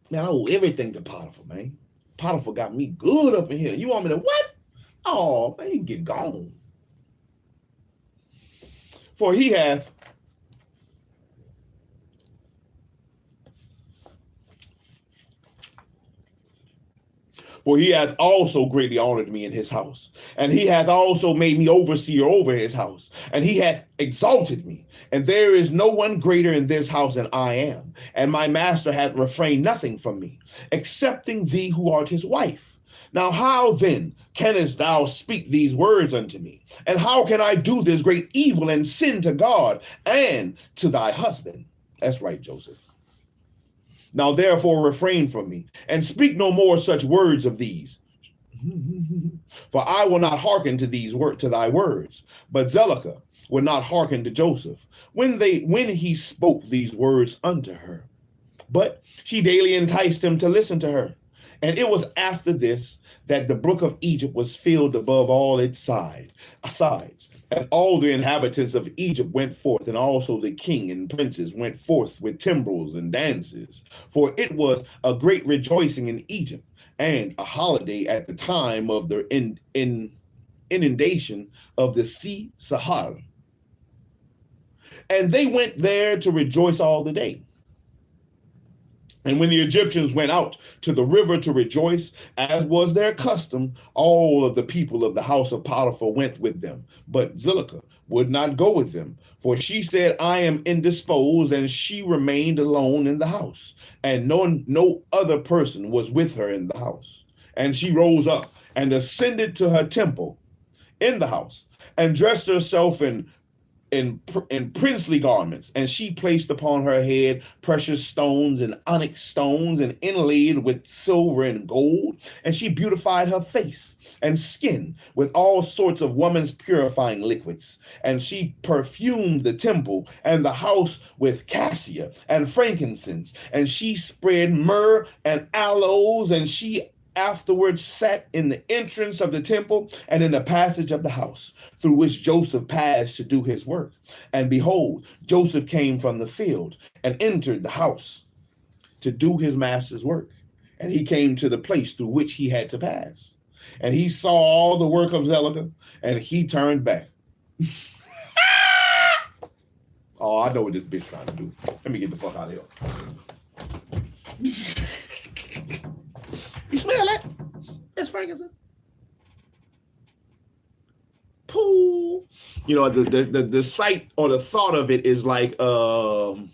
Man, I owe everything to Potiphar, man. Potiphar got me good up in here. You want me to what? Oh, man, you can get gone. For he hath also greatly honored me in his house, and he hath also made me overseer over his house, and he hath exalted me. And there is no one greater in this house than I am, and my master hath refrained nothing from me, excepting thee who art his wife. Now how then canst thou speak these words unto me? And how can I do this great evil and sin to God and to thy husband? That's right, Joseph. Now therefore refrain from me, and speak no more such words of these. For I will not hearken to thy words. But Zelicah would not hearken to Joseph when he spoke these words unto her. But she daily enticed him to listen to her. And it was after this that the brook of Egypt was filled above all its sides. And all the inhabitants of Egypt went forth, and also the king and princes went forth with timbrels and dances. For it was a great rejoicing in Egypt, and a holiday at the time of the inundation of the sea Sahara. And they went there to rejoice all the day. And when the Egyptians went out to the river to rejoice, as was their custom, all of the people of the house of Potiphar went with them. But Zelicah would not go with them, for she said, I am indisposed, and she remained alone in the house. And no other person was with her in the house. And she rose up and ascended to her temple in the house, and dressed herself in princely garments, and she placed upon her head precious stones and onyx stones, and inlaid with silver and gold, and she beautified her face and skin with all sorts of woman's purifying liquids, and she perfumed the temple and the house with cassia and frankincense, and she spread myrrh and aloes, and she afterwards sat in the entrance of the temple and in the passage of the house, through which Joseph passed to do his work. And behold, Joseph came from the field and entered the house to do his master's work. And he came to the place through which he had to pass. And he saw all the work of Zelicah, and he turned back. Oh, I know what this bitch trying to do. Let me get the fuck out of here. You smell that? That's frankincense. Pooh. You know, the sight or the thought of it is like the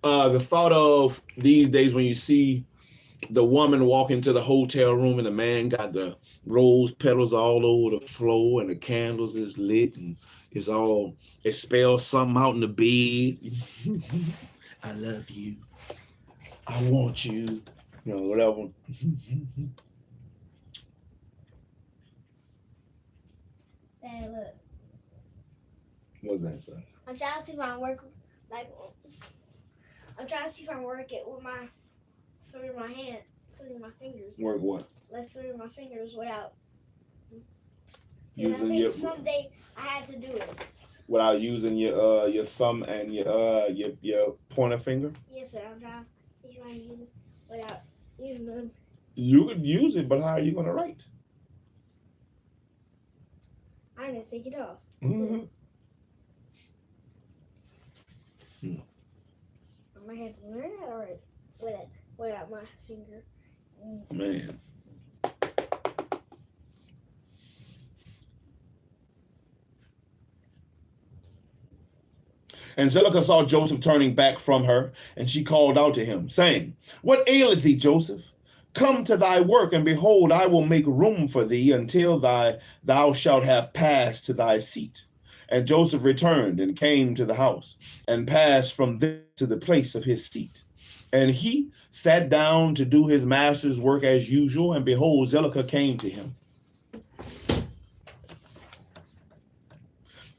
thought of these days when you see the woman walk into the hotel room and the man got the rose petals all over the floor and the candles is lit and it spells something out in the bed. I love you. I want you. You know, whatever. Hey, look. What's that, son? I'm trying to see if I work I'm trying to see if I work it with my through my fingers. Work what? Like through my fingers without. Using I think someday I had to do it. Without using your thumb and your pointer finger? Yes, sir. I'm trying to use it without using them. You could use it, but how are you gonna write? I'm gonna take it off. Mm-hmm. I might have to learn how to write without my finger. Man. And Zelicah saw Joseph turning back from her, and she called out to him, saying, What aileth thee, Joseph? Come to thy work, and behold, I will make room for thee until thou shalt have passed to thy seat. And Joseph returned and came to the house, and passed from there to the place of his seat. And he sat down to do his master's work as usual, and behold, Zelicah came to him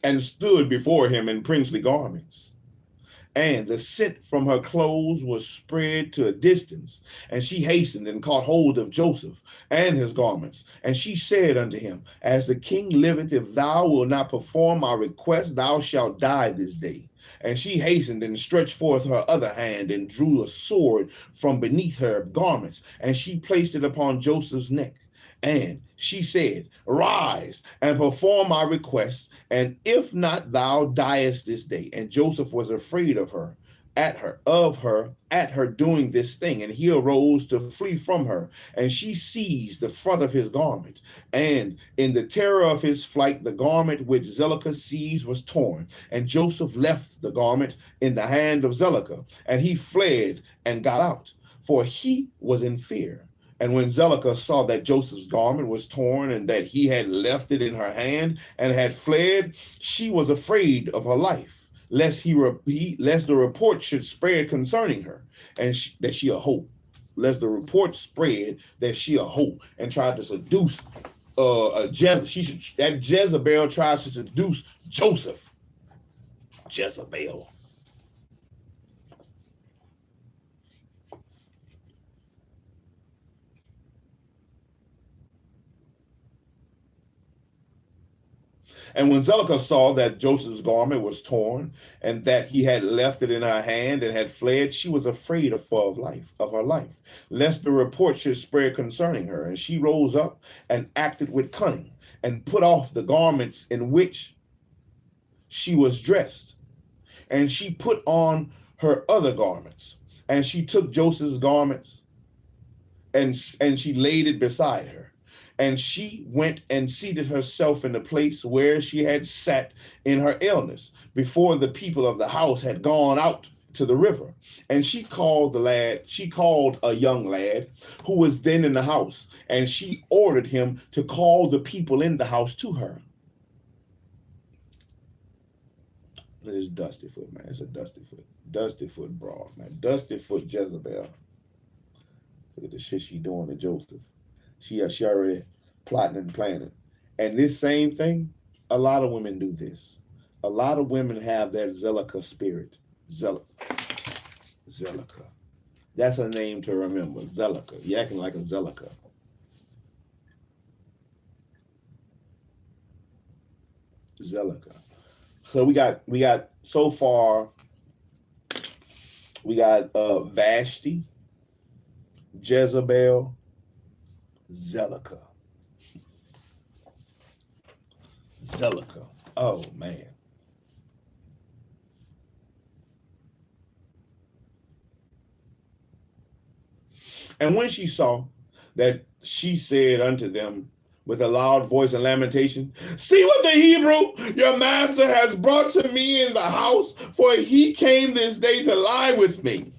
and stood before him in princely garments. And the scent from her clothes was spread to a distance. And she hastened and caught hold of Joseph and his garments. And she said unto him, As the king liveth, if thou wilt not perform my request, thou shalt die this day. And she hastened and stretched forth her other hand and drew a sword from beneath her garments. And she placed it upon Joseph's neck. And she said, Rise and perform my request, and if not, thou diest this day. And Joseph was afraid of her, at her doing this thing. And he arose to flee from her, and she seized the front of his garment. And in the terror of his flight, the garment which Zelicah seized was torn. And Joseph left the garment in the hand of Zelicah, and he fled and got out, for he was in fear. And when Zelicah saw that Joseph's garment was torn and that he had left it in her hand and had fled, she was afraid of her life, lest the report should spread concerning her, and that she a hoe. Lest the report spread that she a hoe, and tried to seduce that Jezebel tries to seduce Joseph. Jezebel. And when Zelicah saw that Joseph's garment was torn and that he had left it in her hand and had fled, she was afraid of her life, lest the report should spread concerning her. And she rose up and acted with cunning and put off the garments in which she was dressed. And she put on her other garments. And she took Joseph's garments and she laid it beside her. And she went and seated herself in the place where she had sat in her illness, before the people of the house had gone out to the river. And she called a young lad who was then in the house, and she ordered him to call the people in the house to her. Look at this dusty foot, man. It's a dusty foot broad, man. Dusty foot Jezebel. Look at the shit she doing to Joseph. She already plotting and planning. And this same thing, a lot of women do this. A lot of women have that Zelicah spirit. Zelicah. That's a name to remember. Zelicah. You're acting like a Zelicah. Zelicah. So we got so far, we got Vashti, Jezebel, Zelicah. Oh, man. And when she saw that, she said unto them with a loud voice and lamentation, See what the Hebrew, your master, has brought to me in the house, for he came this day to lie with me.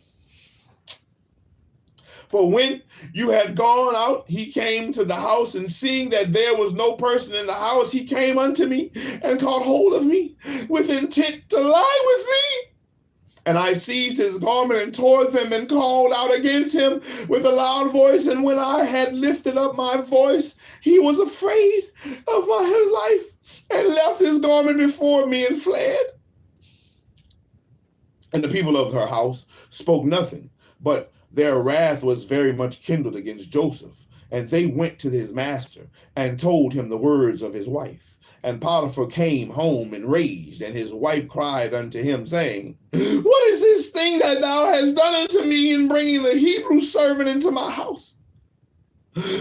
For when you had gone out, he came to the house, and seeing that there was no person in the house, he came unto me and caught hold of me with intent to lie with me. And I seized his garment and tore them and called out against him with a loud voice. And when I had lifted up my voice, he was afraid of his life and left his garment before me and fled. And the people of her house spoke nothing, but their wrath was very much kindled against Joseph. And they went to his master and told him the words of his wife. And Potiphar came home enraged, and his wife cried unto him, saying, What is this thing that thou hast done unto me in bringing the Hebrew servant into my house?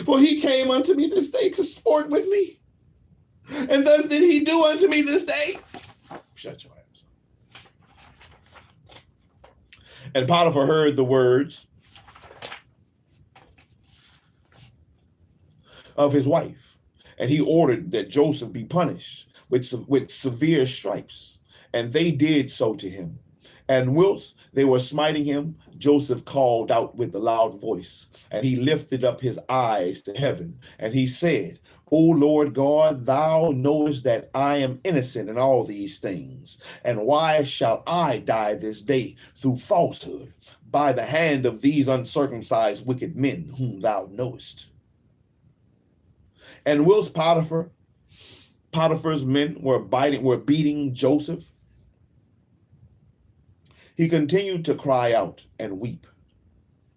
For he came unto me this day to sport with me. And thus did he do unto me this day. Shut your ass up. And Potiphar heard the words of his wife, and he ordered that Joseph be punished with severe stripes. And they did so to him. And whilst they were smiting him, Joseph called out with a loud voice, and he lifted up his eyes to heaven, and he said, O Lord God, thou knowest that I am innocent in all these things. And why shall I die this day through falsehood by the hand of these uncircumcised wicked men whom thou knowest? And whilst Potiphar's men were beating Joseph, he continued to cry out and weep.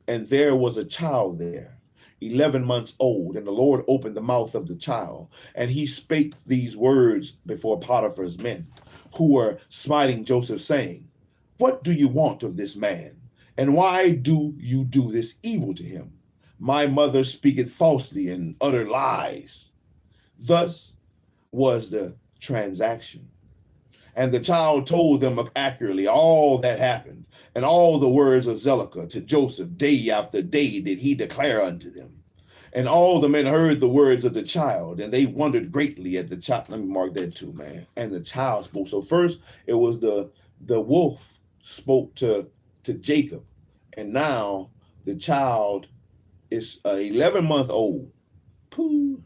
And there was a child there, 11 months old, and the Lord opened the mouth of the child, and he spake these words before Potiphar's men, who were smiting Joseph, saying, What do you want of this man? And why do you do this evil to him? My mother speaketh falsely and utter lies. Thus was the transaction. And the child told them accurately all that happened, and all the words of Zelicah to Joseph day after day did he declare unto them. And all the men heard the words of the child, and they wondered greatly at the child. Let me mark that too, man. And the child spoke. So first it was the wolf spoke to Jacob, and now the child is 11-month old. Pooh.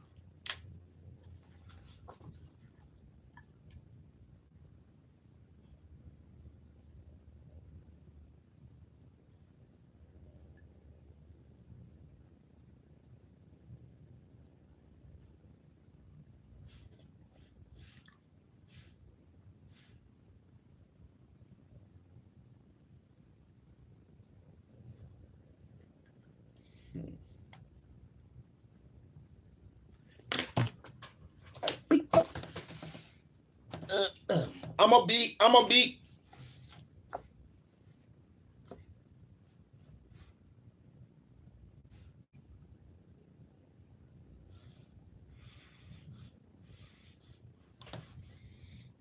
I'm a beat.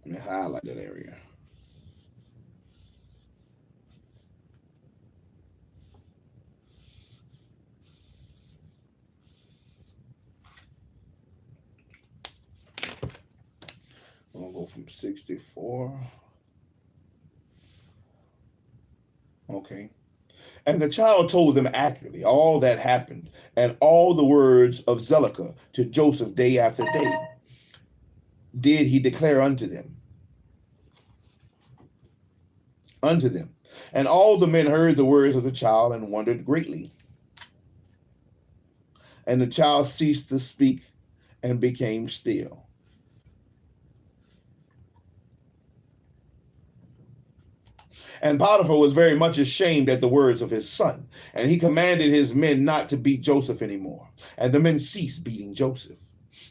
Let me highlight that area. I'm gonna go from 64. Okay. And the child told them accurately all that happened, and all the words of Zelicah to Joseph day after day did he declare unto them. And all the men heard the words of the child and wondered greatly. And the child ceased to speak and became still. And Potiphar was very much ashamed at the words of his son, and he commanded his men not to beat Joseph anymore. And the men ceased beating Joseph.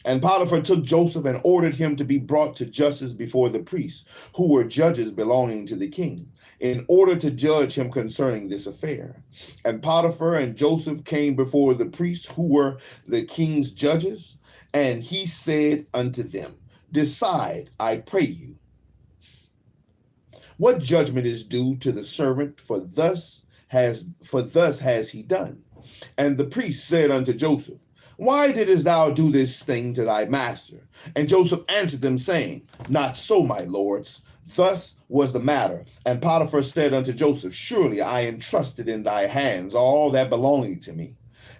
And Potiphar took Joseph and ordered him to be brought to justice before the priests, who were judges belonging to the king, in order to judge him concerning this affair. And Potiphar and Joseph came before the priests, who were the king's judges, and he said unto them, Decide, I pray you, what judgment is due to the servant, for thus has he done. And the priest said unto Joseph, Why didst thou do this thing to thy master? And Joseph answered them, saying, Not so, my lords. Thus was the matter. And Potiphar said unto Joseph, Surely I entrusted in thy hands all that belonging to me,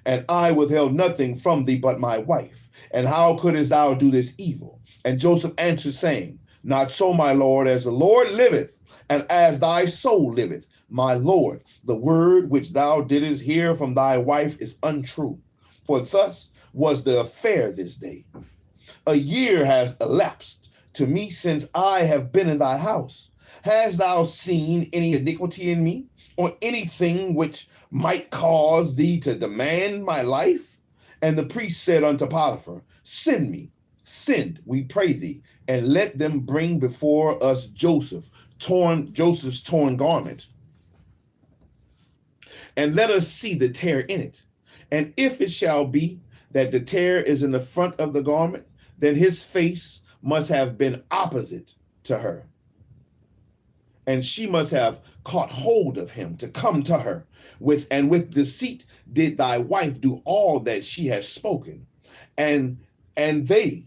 and I withheld nothing from thee but my wife. And how couldst thou do this evil? And Joseph answered, saying, Not so, my lord, as the Lord liveth, and as thy soul liveth, my lord, the word which thou didst hear from thy wife is untrue. For thus was the affair this day. A year has elapsed to me since I have been in thy house. Hast thou seen any iniquity in me, or anything which might cause thee to demand my life? And the priest said unto Potiphar, Send, we pray thee, and let them bring before us Joseph's torn garment, and let us see the tear in it. And if it shall be that the tear is in the front of the garment, then his face must have been opposite to her, and she must have caught hold of him to come to her. With deceit did thy wife do all that she has spoken. And they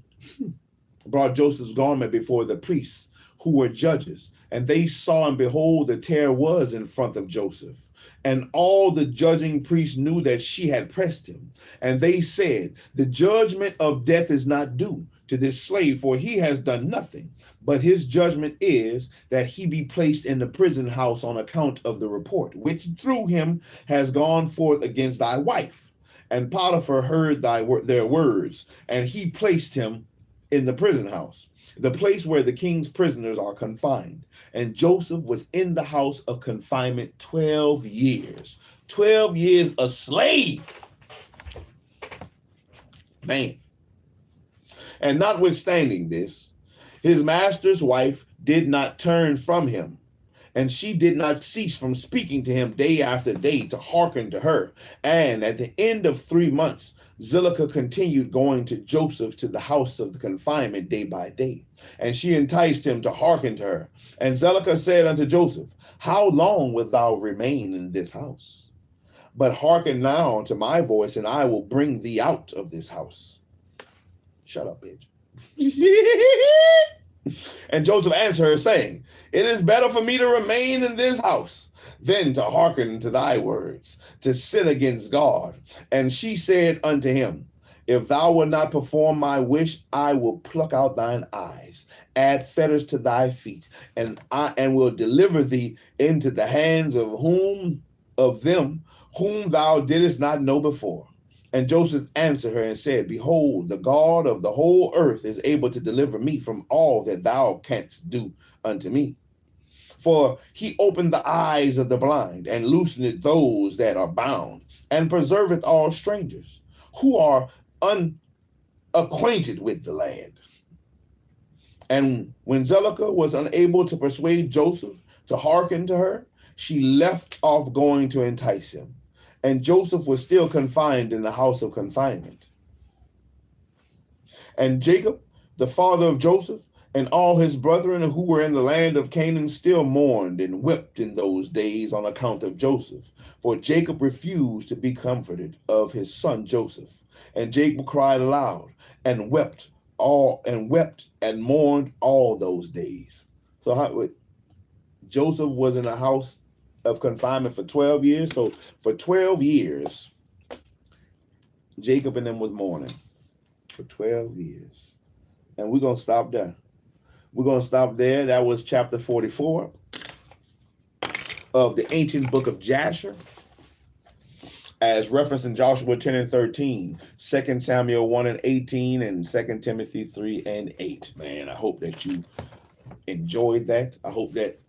brought Joseph's garment before the priests, who were judges, and they saw, and behold, the tear was in front of Joseph. And all the judging priests knew that she had pressed him. And they said, the judgment of death is not due to this slave, for he has done nothing. But his judgment is that he be placed in the prison house on account of the report, which through him has gone forth against thy wife. And Potiphar heard their words, and he placed him in the prison house, the place where the king's prisoners are confined. And Joseph was in the house of confinement 12 years. 12 years a slave. Man. And notwithstanding this, his master's wife did not turn from him, and she did not cease from speaking to him day after day to hearken to her. And at the end of 3 months, Zilpah continued going to Joseph to the house of the confinement day by day, and she enticed him to hearken to her. And Zilpah said unto Joseph, how long wilt thou remain in this house? But hearken now unto my voice, and I will bring thee out of this house. Shut up, bitch. And Joseph answered her, saying, it is better for me to remain in this house than to hearken to thy words, to sin against God. And she said unto him, if thou wilt not perform my wish, I will pluck out thine eyes, add fetters to thy feet, and will deliver thee into the hands of them whom thou didst not know before. And Joseph answered her and said, behold, the God of the whole earth is able to deliver me from all that thou canst do unto me. For he opened the eyes of the blind, and looseneth those that are bound, and preserveth all strangers who are unacquainted with the land. And when Zilpah was unable to persuade Joseph to hearken to her, she left off going to entice him. And Joseph was still confined in the house of confinement. And Jacob, the father of Joseph, and all his brethren who were in the land of Canaan still mourned and wept in those days on account of Joseph. For Jacob refused to be comforted of his son Joseph. And Jacob cried aloud and wept and mourned all those days. So Joseph was in a house of confinement for 12 years. So for 12 years, Jacob and them was mourning for 12 years. And we're going to stop there. We're going to stop there. That was chapter 44 of the ancient book of Jasher, as referenced in Joshua 10 and 13, 2 Samuel 1 and 18, and 2 Timothy 3 and 8. Man, I hope that you enjoyed that. I hope that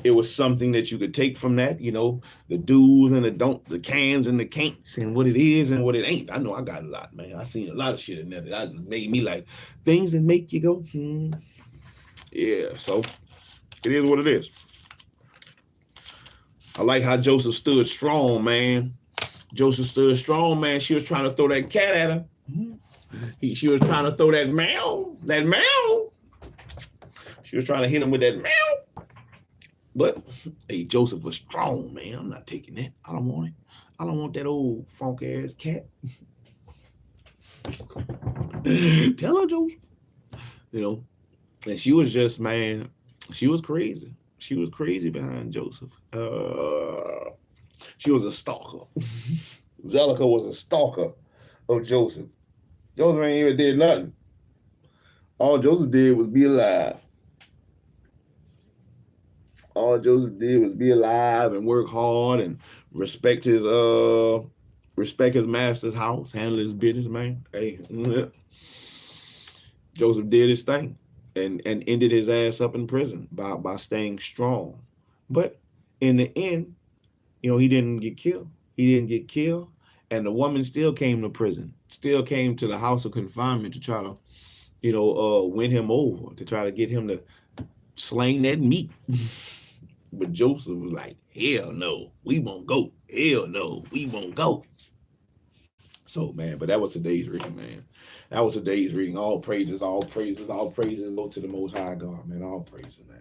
it was something that you could take from that, you know, the do's and the don'ts, the cans and the can'ts, and what it is and what it ain't. I know I got a lot, man. I seen a lot of shit in there that made me like things that make you go, Yeah, so it is what it is. I like how Joseph stood strong, man. Joseph stood strong, man. She was trying to throw that cat at him. She was trying to throw that meow. She was trying to hit him with that meow. But, hey, Joseph was strong, man. I'm not taking that. I don't want it. I don't want that old funk-ass cat. Tell her, Joseph. You know, and she was just, man, she was crazy. She was crazy behind Joseph. She was a stalker. Zilpah was a stalker of Joseph. Joseph ain't even did nothing. All Joseph did was be alive. All Joseph did was be alive and work hard and respect his master's house, handle his business, man. Hey, Joseph did his thing and ended his ass up in prison by staying strong. But in the end, you know, he didn't get killed. He didn't get killed. And the woman still came to prison, still came to the house of confinement to try to, you know, win him over, to try to get him to slang that meat. But Joseph was like, hell no, we won't go. Hell no, we won't go. So, man, but that was today's reading, man. That was today's reading. All praises, all praises, all praises go to the Most High God, man. All praises, man.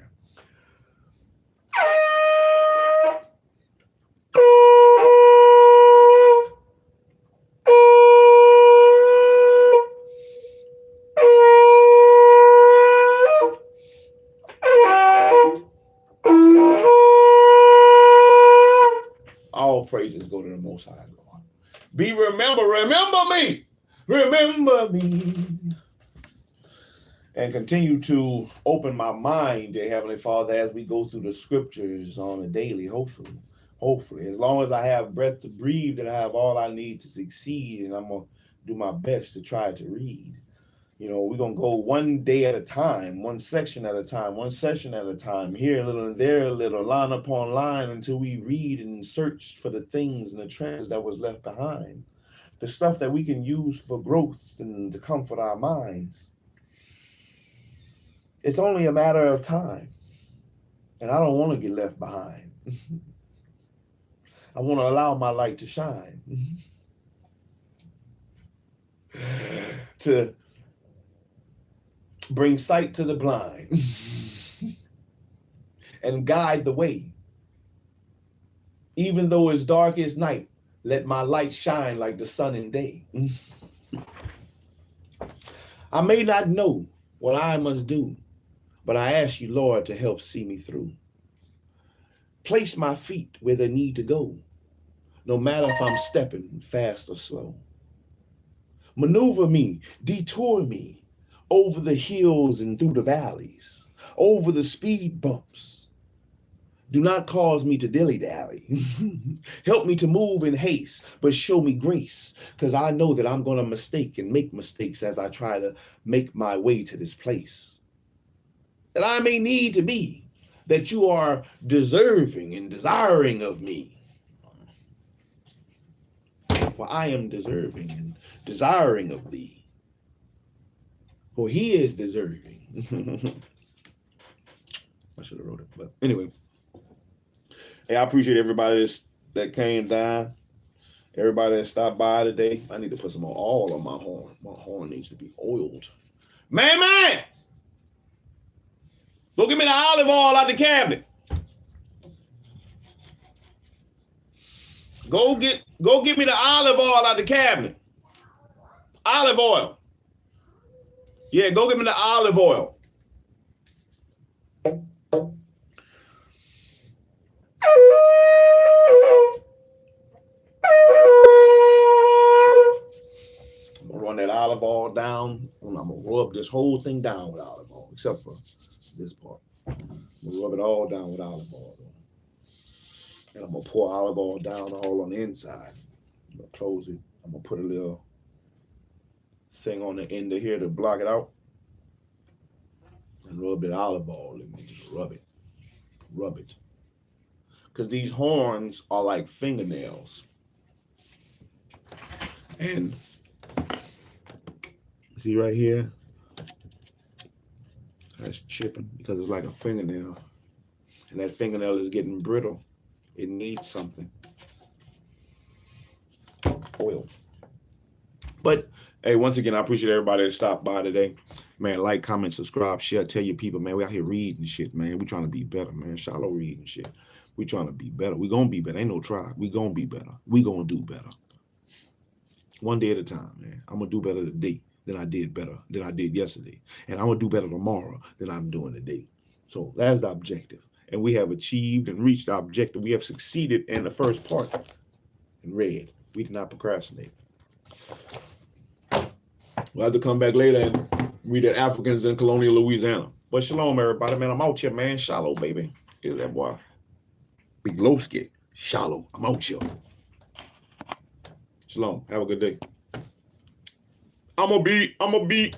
praises go to the Most High God. Remember me. Remember me. And continue to open my mind, dear Heavenly Father, as we go through the scriptures on a daily, hopefully. Hopefully. As long as I have breath to breathe, and I have all I need to succeed, and I'm going to do my best to try to read. You know, we're going to go one day at a time, one section at a time, one session at a time, here a little and there a little, line upon line, until we read and search for the things and the treasures that was left behind. The stuff that we can use for growth and to comfort our minds. It's only a matter of time. And I don't want to get left behind. I want to allow my light to shine. To bring sight to the blind. And guide the way. Even though it's dark as night, let my light shine like the sun in day. I may not know what I must do, but I ask you, Lord, to help see me through. Place my feet where they need to go, no matter if I'm stepping fast or slow. Maneuver me, detour me, over the hills and through the valleys, over the speed bumps. Do not cause me to dilly-dally. Help me to move in haste, but show me grace, because I know that I'm going to mistake and make mistakes as I try to make my way to this place. That I may need to be, that you are deserving and desiring of me. For I am deserving and desiring of thee. For he is deserving. I should have wrote it, but anyway. Hey, I appreciate everybody that came down. Everybody that stopped by today. I need to put some more oil on my horn. My horn needs to be oiled. Man! Go get me the olive oil out the cabinet. Go get me the olive oil out the cabinet. Olive oil. Yeah, go get me the olive oil. I'm gonna run that olive oil down, and I'm gonna rub this whole thing down with olive oil, except for this part. I'm gonna rub it all down with olive oil. And I'm gonna pour olive oil down all on the inside. I'm gonna close it. I'm gonna put a little thing on the end of here to block it out. And rub that olive oil in me. Just rub it. Rub it. Because these horns are like fingernails. And see right here? That's chipping because it's like a fingernail. And that fingernail is getting brittle. It needs something. Oil. But hey, once again, I appreciate everybody that stopped by today. Man, like, comment, subscribe, share, tell your people, man, we out here reading shit, man. We trying to be better, man. Shalom reading shit. We trying to be better. We gonna be better. Ain't no try. We gonna be better. We gonna do better. One day at a time, man. I'm gonna do better today than I did yesterday. And I'm gonna do better tomorrow than I'm doing today. So that's the objective. And we have achieved and reached our objective. We have succeeded in the first part and read. We did not procrastinate. We'll have to come back later and read that Africans in colonial Louisiana. But shalom, everybody, man. I'm out here, man. Shalom, baby. Here's that boy. Big Lowski. Shalom. I'm out here. Shalom. Have a good day. I'm a beat.